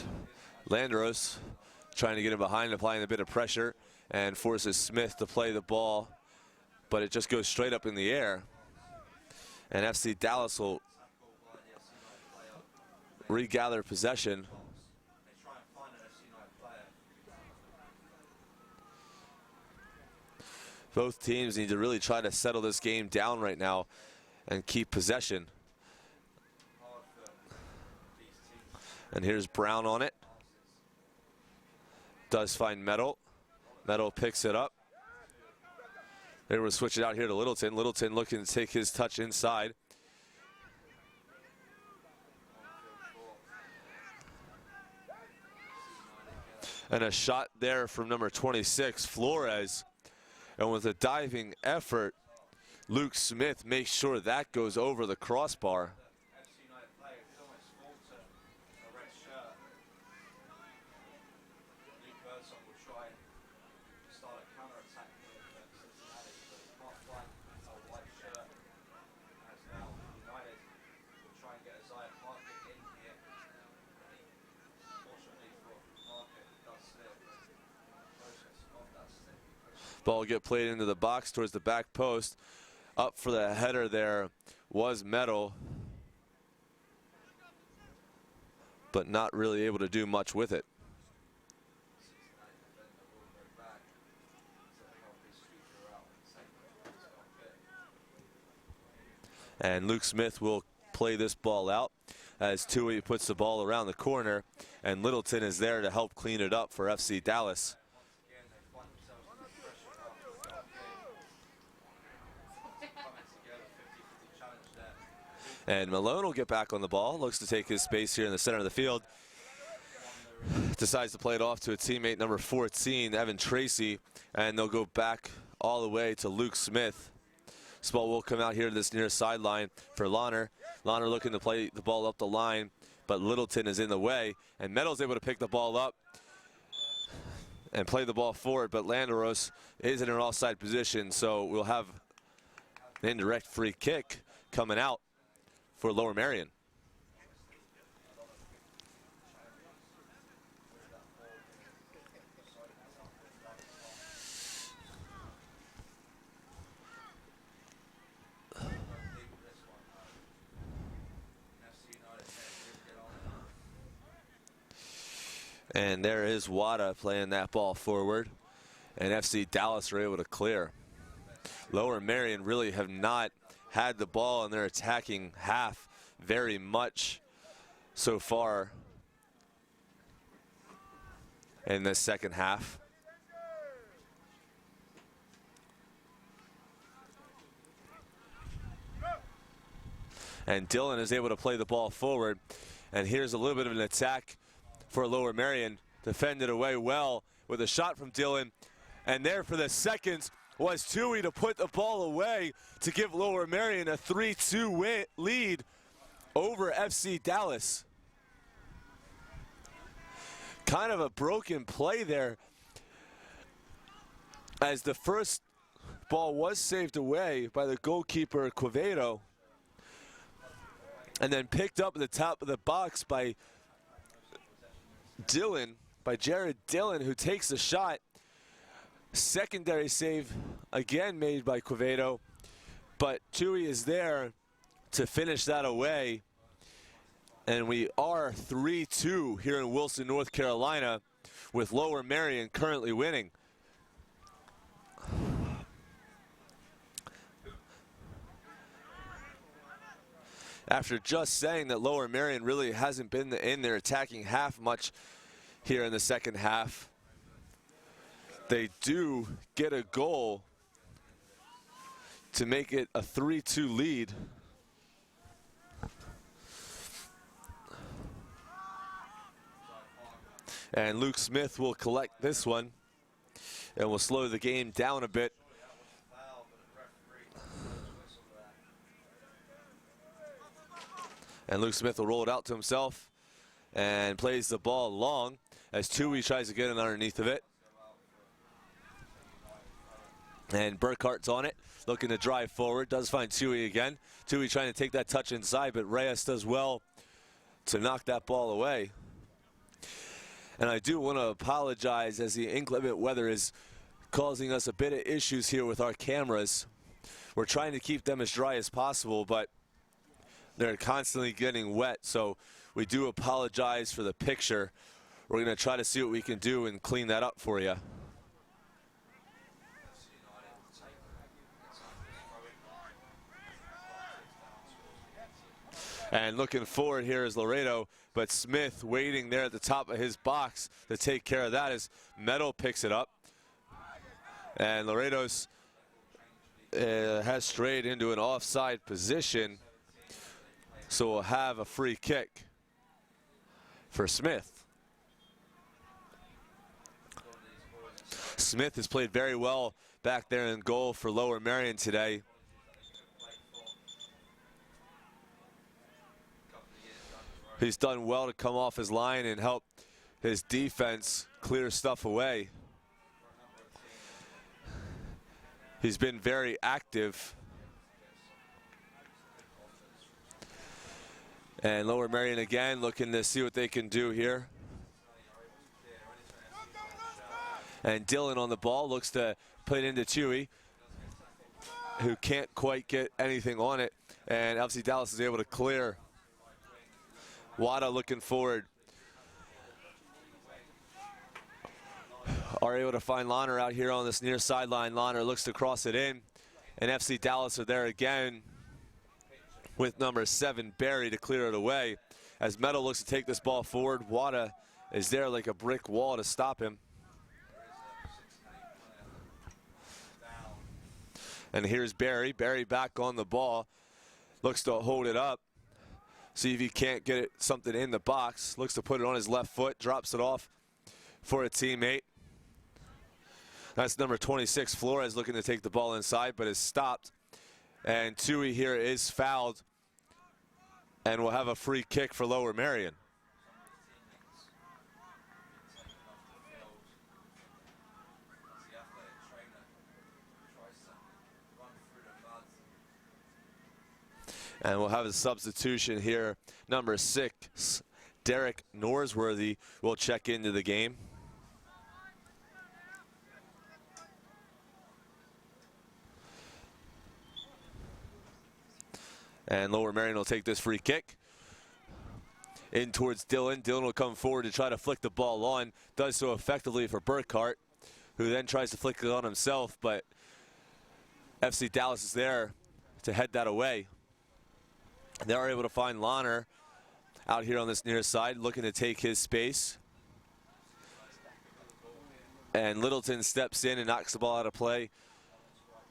[SPEAKER 1] Landros trying to get him behind, applying a bit of pressure, and forces Smith to play the ball, but it just goes straight up in the air. And FC Dallas will regather possession. Both teams need to really try to settle this game down right now and keep possession. And here's Brown on it. Does find Metal. Metal picks it up. They will switch it out here to Littleton. Littleton looking to take his touch inside. And a shot there from number 26, Flores. And with a diving effort, Luke Smith makes sure that goes over the crossbar. Ball get played into the box towards the back post. Up for the header there was Metal, but not really able to do much with it. And Luke Smith will play this ball out as Tui puts the ball around the corner, and Littleton is there to help clean it up for FC Dallas. And Malone will get back on the ball, looks to take his space here in the center of the field. Decides to play it off to a teammate, number 14, Evan Tracy, and they'll go back all the way to Luke Smith. This ball will come out here to this near sideline for Lahner. Lahner looking to play the ball up the line, but Littleton is in the way, and Metal's able to pick the ball up and play the ball forward, but Landeros is in an offside position, so we'll have an indirect free kick coming out for Lower Merion. And there is Wada playing that ball forward, and FC Dallas are able to clear. Lower Merion really have not had the ball in their attacking half very much so far in this second half. And Dillon is able to play the ball forward. And here's a little bit of an attack for Lower Merion. Defended away well with a shot from Dylan. And there for the seconds was Tui to put the ball away to give Lower Merion a 3-2 lead over FC Dallas. Kind of a broken play there, as the first ball was saved away by the goalkeeper Quevedo, and then picked up at the top of the box by Dylan, by Jared Dillon, who takes the shot. Secondary save again made by Quevedo, but Tui is there to finish that away. And we are 3-2 here in Wilson, North Carolina, with Lower Merion currently winning. After just saying that Lower Merion really hasn't been in their attacking half much here in the second half, they do get a goal to make it a 3-2 lead. And Luke Smith will collect this one and will slow the game down a bit. And Luke Smith will roll it out to himself and plays the ball long as Tui tries to get in underneath of it. And Burkhart's on it, looking to drive forward, does find Tui again. Tui trying to take that touch inside, but Reyes does well to knock that ball away. And I do want to apologize, as the inclement weather is causing us a bit of issues here with our cameras. We're trying to keep them as dry as possible, but they're constantly getting wet, so we do apologize for the picture. We're going to try to see what we can do and clean that up for you. And looking forward here is Laredo, but Smith waiting there at the top of his box to take care of that as Meadow picks it up. And Laredo's has strayed into an offside position, so we'll have a free kick for Smith. Smith has played very well back there in goal for Lower Merion today. He's done well to come off his line and help his defense clear stuff away. He's been very active. And Lower Merion again looking to see what they can do here. And Dylan on the ball looks to put it into Tui, who can't quite get anything on it. And FC Dallas is able to clear. Wada looking forward. Are able to find Lahner out here on this near sideline. Lahner looks to cross it in. And FC Dallas are there again with number 7, Barry, to clear it away. As Meadow looks to take this ball forward, Wada is there like a brick wall to stop him. And here's Barry. Barry back on the ball. Looks to hold it up. See if he can't get it something in the box. Looks to put it on his left foot. Drops it off for a teammate. That's number 26, Flores, looking to take the ball inside, but is stopped. And Tui here is fouled. And we'll have a free kick for Lower Merion. And we'll have a substitution here. Number 6, Derek Norsworthy, will check into the game. And Lower Merion will take this free kick. In towards Dylan. Dylan will come forward to try to flick the ball on. Does so effectively for Burkhart, who then tries to flick it on himself, but FC Dallas is there to head that away. They are able to find Lahner out here on this near side, looking to take his space. And Littleton steps in and knocks the ball out of play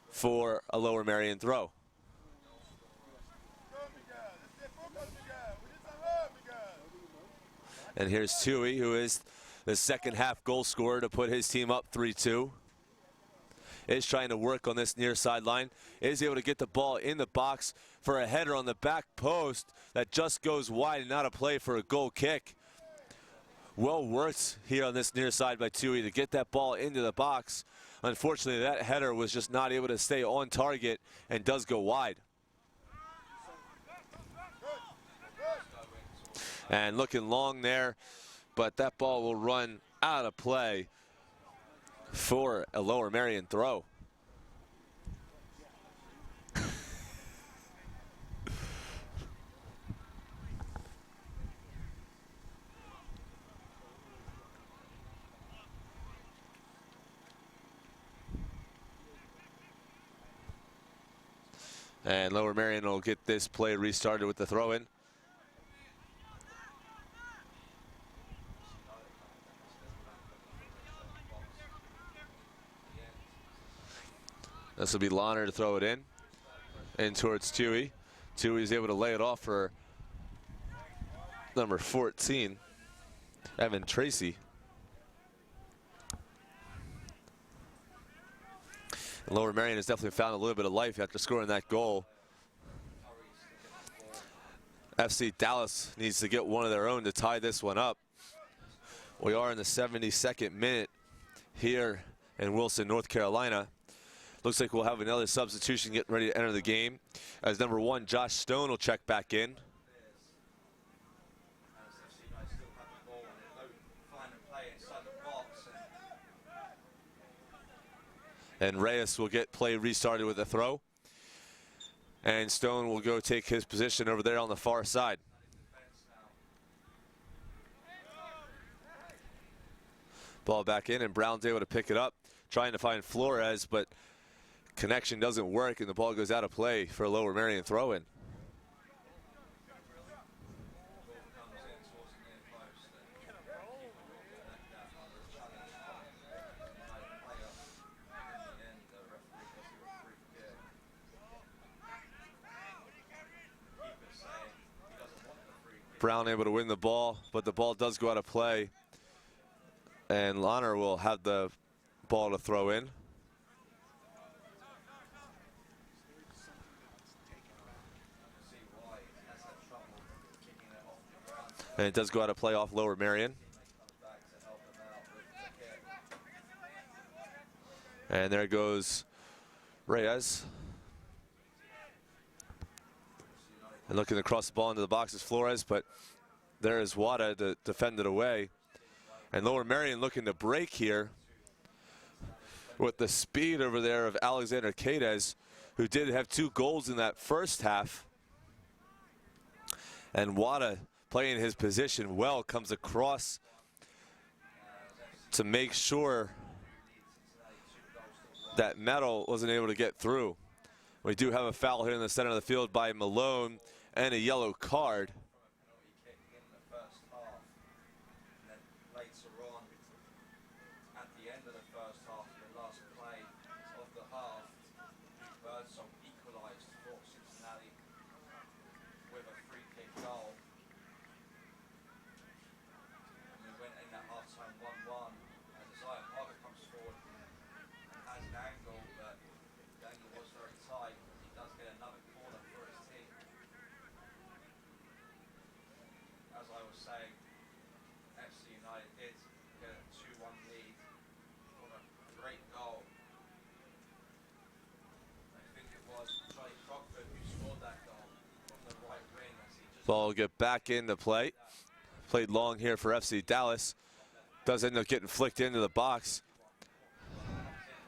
[SPEAKER 1] for a Lower Merion throw. And here's Tui, who is the second half goal scorer to put his team up 3-2. Is trying to work on this near sideline. Is able to get the ball in the box for a header on the back post that just goes wide and not a play for a goal kick. Well worked here on this near side by Tui to get that ball into the box. Unfortunately, that header was just not able to stay on target and does go wide. And looking long there, but that ball will run out of play for a Lower Merion throw. And Lower Merion will get this play restarted with the throw-in. This will be Lahner to throw it in towards Tui. Tui is able to lay it off for number 14, Evan Tracy. And Lower Merion has definitely found a little bit of life after scoring that goal. FC Dallas needs to get one of their own to tie this one up. We are in the 72nd minute here in Wilson, North Carolina. Looks like we'll have another substitution getting ready to enter the game, as number 1, Josh Stone, will check back in. And Reyes will get play restarted with a throw. And Stone will go take his position over there on the far side. Ball back in, and Brown's able to pick it up, trying to find Flores, but connection doesn't work, and the ball goes out of play for a Lower Merion throw-in. Brown able to win the ball, but the ball does go out of play. And Lahner will have the ball to throw in. And it does go out of play off Lower Merion. And there goes Reyes. And looking across the ball into the box is Flores, but there is Wada to defend it away. And Lower Merion looking to break here with the speed over there of Alexander Cades, who did have 2 goals in that first half. And Wada, playing his position well, comes across to make sure that Metal wasn't able to get through. We do have a foul here in the center of the field by Malone and a yellow card. Ball will get back into play. Played long here for FC Dallas. Does end up getting flicked into the box.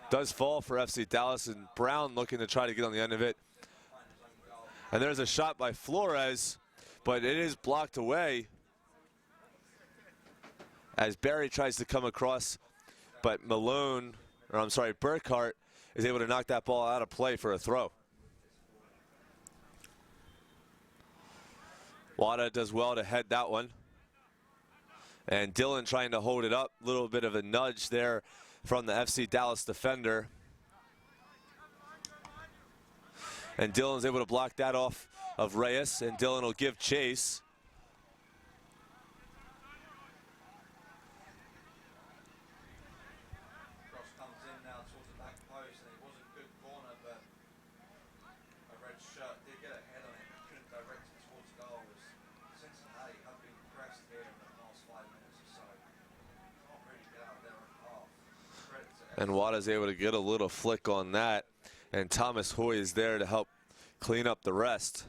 [SPEAKER 1] Does fall for FC Dallas, and Brown looking to try to get on the end of it. And there's a shot by Flores, but it is blocked away as Barry tries to come across, but Burkhart is able to knock that ball out of play for a throw. Wada does well to head that one. And Dillon trying to hold it up. A little bit of a nudge there from the FC Dallas defender. And Dillon's able to block that off of Reyes, and Dillon will give chase. And Wada's able to get a little flick on that. And Thomas Hoy is there to help clean up the rest.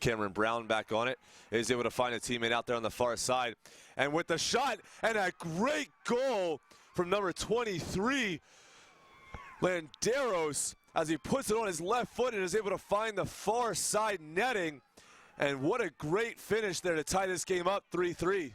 [SPEAKER 1] Cameron Brown back on it. Is able to find a teammate out there on the far side. And with the shot and a great goal from number 23, Landeros, as he puts it on his left foot and is able to find the far side netting. And what a great finish there to tie this game up 3-3.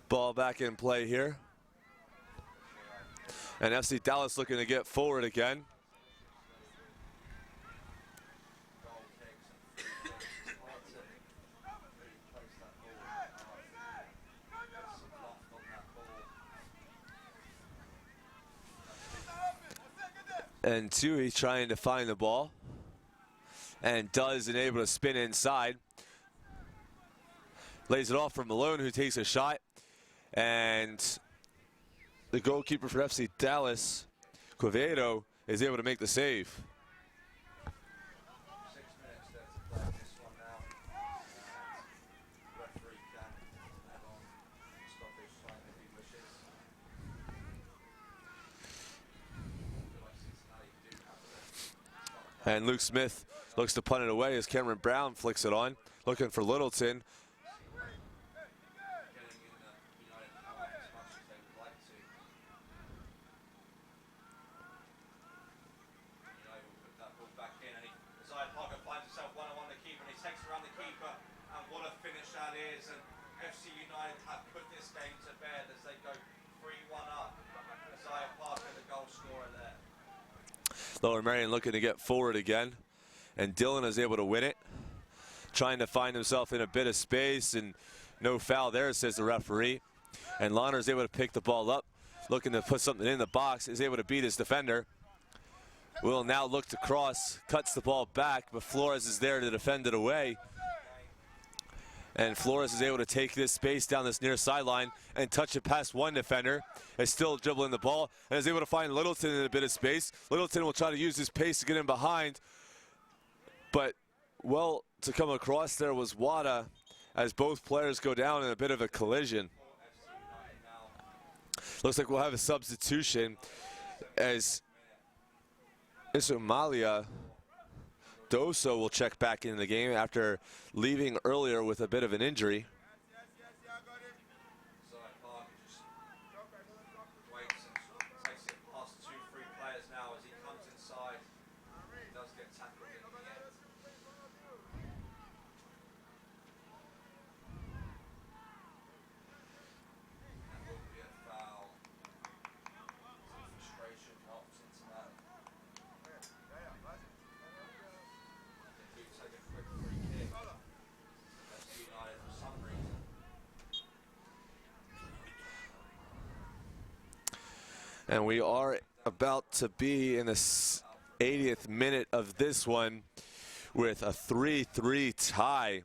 [SPEAKER 1] Ball back in play here. And FC Dallas looking to get forward again. And Tui trying to find the ball. And does, and able to spin inside. Lays it off for Malone, who takes a shot. And the goalkeeper for FC Dallas, Quevedo, is able to make the save.
[SPEAKER 2] 6 minutes there to play this one now. Referee can add on stoppage time if he wishes.
[SPEAKER 1] And Luke Smith looks to punt it away as Cameron Brown flicks it on, looking for Littleton. Lower Marion looking to get forward again, and Dillon is able to win it, trying to find himself in a bit of space, and no foul there, says the referee. And Lahner is able to pick the ball up, looking to put something in the box, is able to beat his defender. Will now look to cross, cuts the ball back, but Flores is there to defend it away. And Flores is able to take this space down this near sideline and touch it past one defender. Is still dribbling the ball and is able to find Littleton in a bit of space. Littleton will try to use his pace to get in behind. But well, to come across there was Wada as both players go down in a bit of a collision. Looks like we'll have a substitution as Isumalia Doso will check back into the game after leaving earlier with a bit of an injury. And we are about to be in the 80th minute of this one with a 3-3 tie.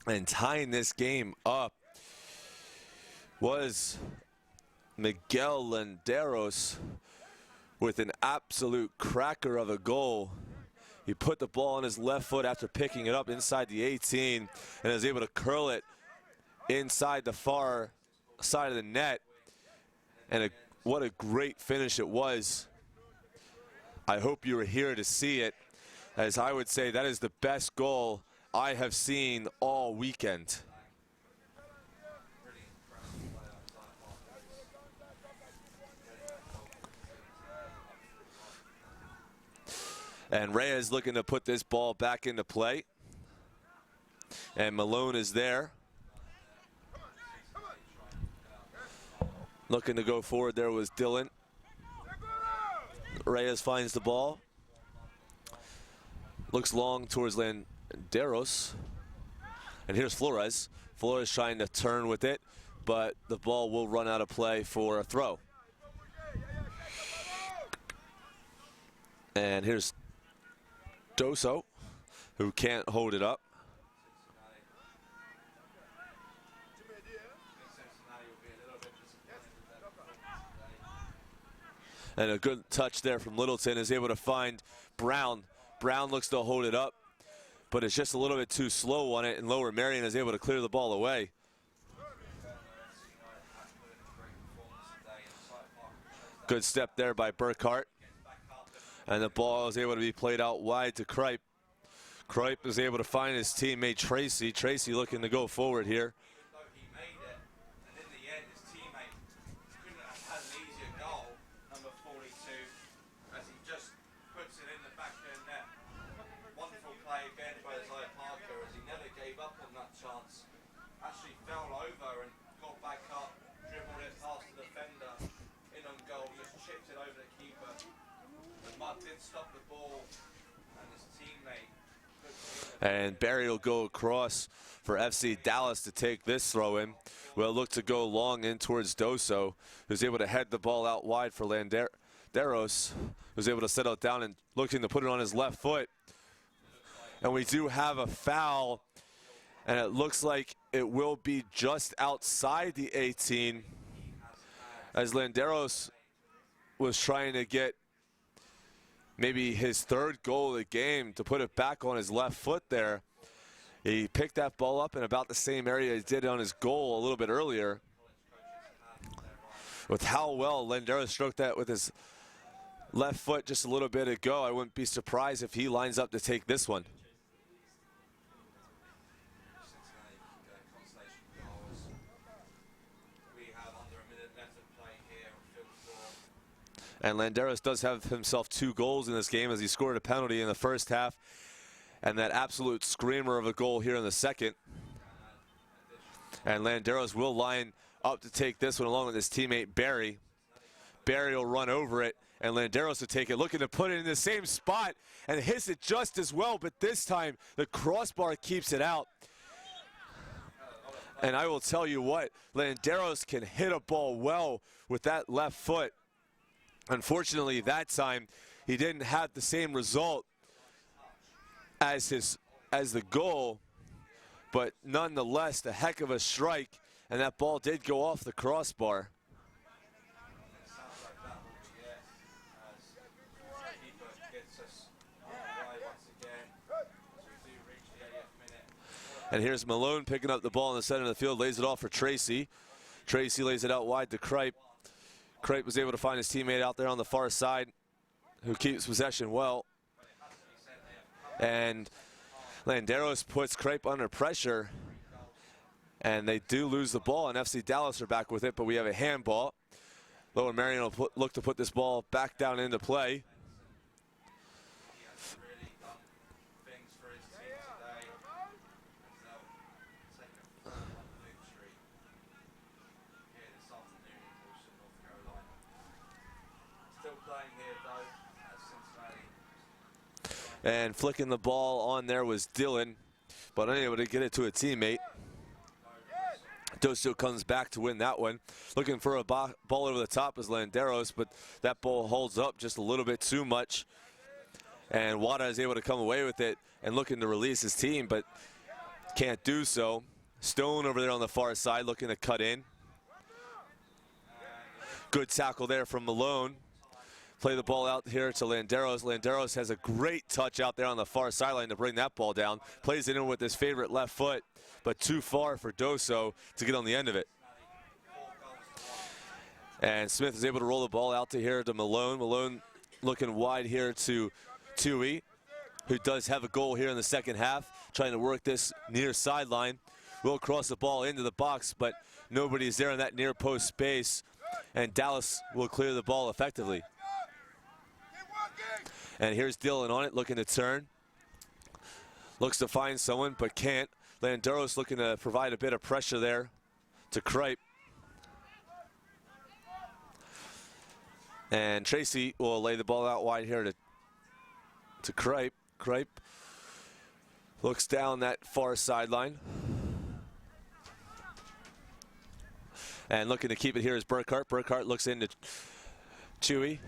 [SPEAKER 1] And tying this game up was Miguel Landeros with an absolute cracker of a goal. He put the ball on his left foot after picking it up inside the 18 and is able to curl it inside the far side of the net. And what a great finish it was. I hope you were here to see it, as I would say that is the best goal I have seen all weekend. And Reyes looking to put this ball back into play. And Malone is there. Looking to go forward there was Dillon. Reyes finds the ball. Looks long towards Landeros. And here's Flores. Flores trying to turn with it, but the ball will run out of play for a throw. And here's Doso, who can't hold it up. And a good touch there from Littleton, is able to find Brown. Brown looks to hold it up, but it's just a little bit too slow on it, and Lower Merion is able to clear the ball away. Good step there by Burkhart. And the ball is able to be played out wide to Kripe. Kripe is able to find his teammate Tracy. Tracy looking to go forward here. And Barry will go across for FC Dallas to take this throw in. We'll look to go long in towards Doso, who's able to head the ball out wide for Landeros, who's able to settle it down and looking to put it on his left foot. And we do have a foul, and it looks like it will be just outside the 18, as Landeros was trying to get maybe his third goal of the game to put it back on his left foot there. He picked that ball up in about the same area he did on his goal a little bit earlier. With how well Landeros stroked that with his left foot just a little bit ago, I wouldn't be surprised if he lines up to take this one. And Landeros does have himself 2 goals in this game, as he scored a penalty in the first half and that absolute screamer of a goal here in the second. And Landeros will line up to take this one along with his teammate Barry. Barry will run over it, and Landeros will take it, looking to put it in the same spot and hits it just as well, but this time the crossbar keeps it out. And I will tell you what, Landeros can hit a ball well with that left foot. Unfortunately, that time he didn't have the same result as the goal, but nonetheless, a heck of a strike, and that ball did go off the crossbar. And here's Malone picking up the ball in the center of the field, lays it off for Tracy. Tracy lays it out wide to Kripe. Kripe was able to find his teammate out there on the far side, who keeps possession well. And Landeros puts Kripe under pressure, and they do lose the ball, and FC Dallas are back with it, but we have a handball. Lower Merion will look to put this ball back down into play. And flicking the ball on there was Dylan, but unable to get it to a teammate. Doso comes back to win that one. Looking for a ball over the top is Landeros, but that ball holds up just a little bit too much. And Wada is able to come away with it and looking to release his team, but can't do so. Stone over there on the far side looking to cut in. Good tackle there from Malone. Play the ball out here to Landeros. Landeros has a great touch out there on the far sideline to bring that ball down. Plays it in with his favorite left foot, but too far for Doso to get on the end of it. And Smith is able to roll the ball out to here to Malone. Malone looking wide here to Tui, who does have a goal here in the second half, trying to work this near sideline. Will cross the ball into the box, but nobody's there in that near post space, and Dallas will clear the ball effectively. And here's Dylan on it, looking to turn. Looks to find someone, but can't. Landeros looking to provide a bit of pressure there to Kripe. And Tracy will lay the ball out wide here to Kripe. Kripe looks down that far sideline. And looking to keep it here is Burkhart. Burkhart looks into Chewy.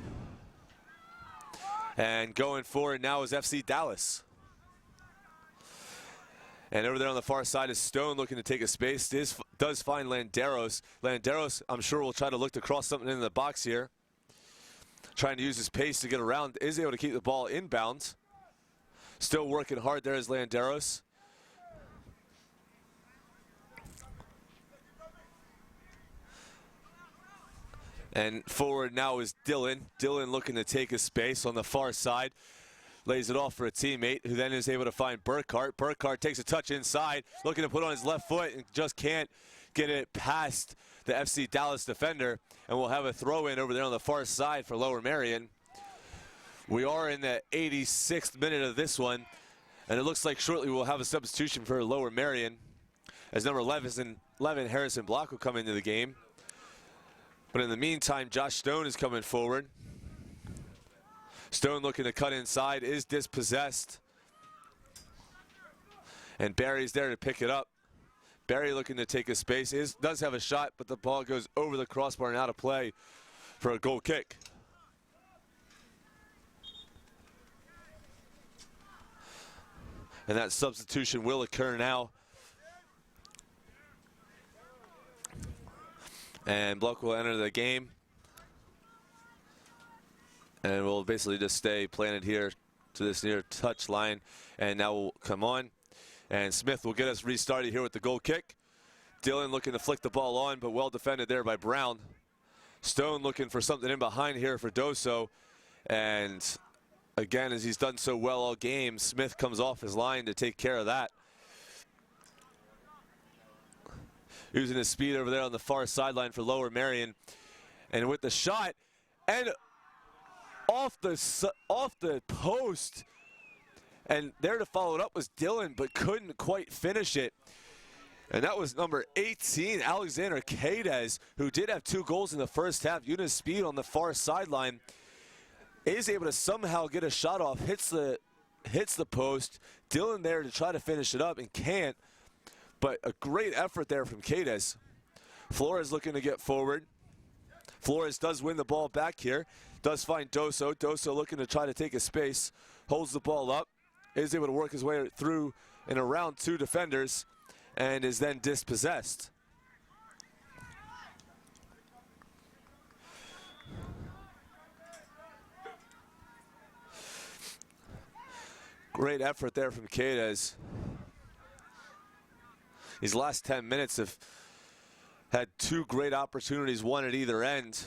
[SPEAKER 1] And going forward now is FC Dallas. And over there on the far side is Stone looking to take a space. Does find Landeros. Landeros, I'm sure, will try to look to cross something into the box here. Trying to use his pace to get around. Is able to keep the ball inbounds. Still working hard there is Landeros. And forward now is Dylan. Dylan looking to take a space on the far side. Lays it off for a teammate who then is able to find Burkhart. Burkhart takes a touch inside, looking to put on his left foot and just can't get it past the FC Dallas defender. And we'll have a throw in over there on the far side for Lower Merion. We are in the 86th minute of this one, and it looks like shortly we'll have a substitution for Lower Merion as number 11 Harrison Block will come into the game. But in the meantime, Josh Stone is coming forward. Stone looking to cut inside, is dispossessed. And Barry's there to pick it up. Barry looking to take a space, does have a shot, but the ball goes over the crossbar and out of play for a goal kick. And that substitution will occur now. And Block will enter the game. And we'll basically just stay planted here to this near touch line. And now we'll come on. And Smith will get us restarted here with the goal kick. Dylan looking to flick the ball on, but well defended there by Brown. Stone looking for something in behind here for Doso. And again, as he's done so well all game, Smith comes off his line to take care of that. Using his speed over there on the far sideline for Lower Merion. And with the shot, and off the post, and there to follow it up was Dylan, but couldn't quite finish it. And that was number 18, Alexander Cades, who did have 2 goals in the first half. Using his speed on the far sideline, is able to somehow get a shot off, hits the post. Dylan there to try to finish it up and can't. But a great effort there from Cades. Flores looking to get forward. Flores does win the ball back here. Does find Doso. Doso looking to try to take a space. Holds the ball up. Is able to work his way through and around 2 defenders. And is then dispossessed. Great effort there from Cades. These last 10 minutes have had 2 great opportunities, one at either end.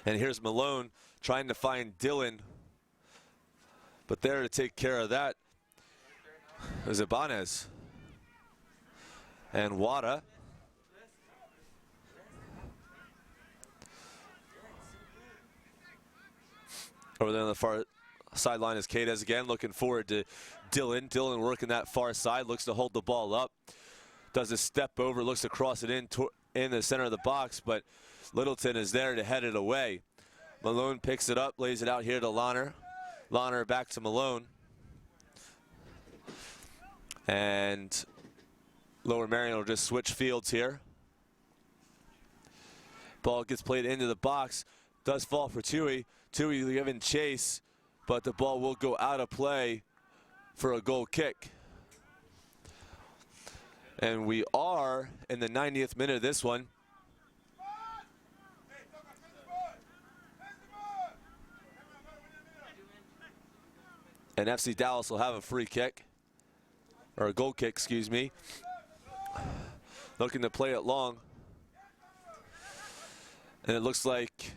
[SPEAKER 1] And here's Malone trying to find Dylan. But there to take care of that is Ibanez. And Wada. Over there on the far sideline is Cades again, looking forward to Dylan. Dylan working that far side, looks to hold the ball up. Does a step over, looks to cross it in the center of the box, but Littleton is there to head it away. Malone picks it up, lays it out here to Lahner. Lahner back to Malone. And Lower Merion will just switch fields here. Ball gets played into the box. Does fall for Tui. Tui giving chase, but the ball will go out of play for a goal kick. And we are in the 90th minute of this one. And FC Dallas will have a free kick, or a goal kick, excuse me. Looking to play it long. And it looks like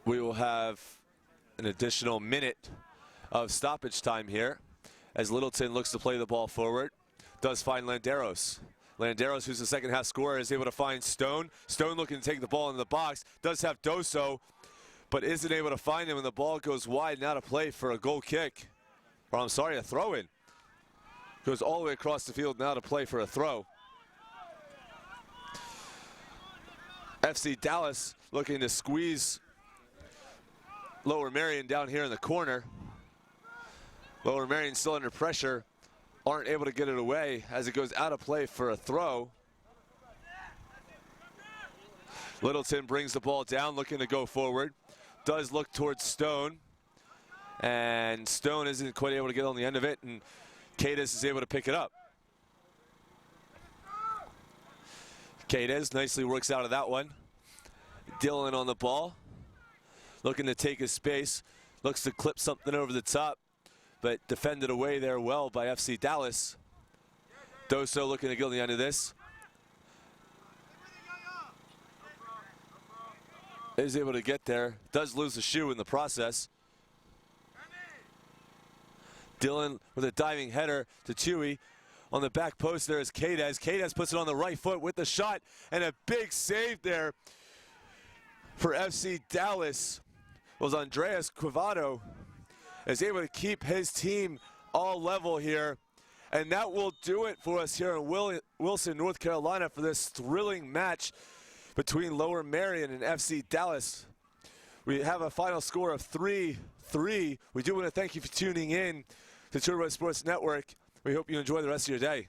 [SPEAKER 1] we will have an additional minute of stoppage time here as Littleton looks to play the ball forward. Does find Landeros. Landeros, who's the second half scorer, is able to find Stone. Stone looking to take the ball in the box. Does have Doso, but isn't able to find him, and the ball goes wide and out of play for a goal kick. Or I'm sorry, a throw-in. Goes all the way across the field and out of play for a throw. FC Dallas looking to squeeze Lower Merion down here in the corner. Lower Merion still under pressure. Aren't able to get it away as it goes out of play for a throw. Littleton brings the ball down, looking to go forward. Does look towards Stone. And Stone isn't quite able to get on the end of it, and Cadiz is able to pick it up. Cadiz nicely works out of that one. Dylan on the ball, looking to take his space. Looks to clip something over the top, but defended away there well by FC Dallas. Doso looking to get on the end of this. Is able to get there. Does lose the shoe in the process. Dylan with a diving header to Chewy. On the back post there is Cadiz. Cadiz puts it on the right foot with the shot, and a big save there for FC Dallas. Was Andreas Quivado is able to keep his team all level here. And that will do it for us here in Wilson, North Carolina for this thrilling match between Lower Merion and FC Dallas. We have a final score of 3-3. We do want to thank you for tuning in to Turbo Sports Network. We hope you enjoy the rest of your day.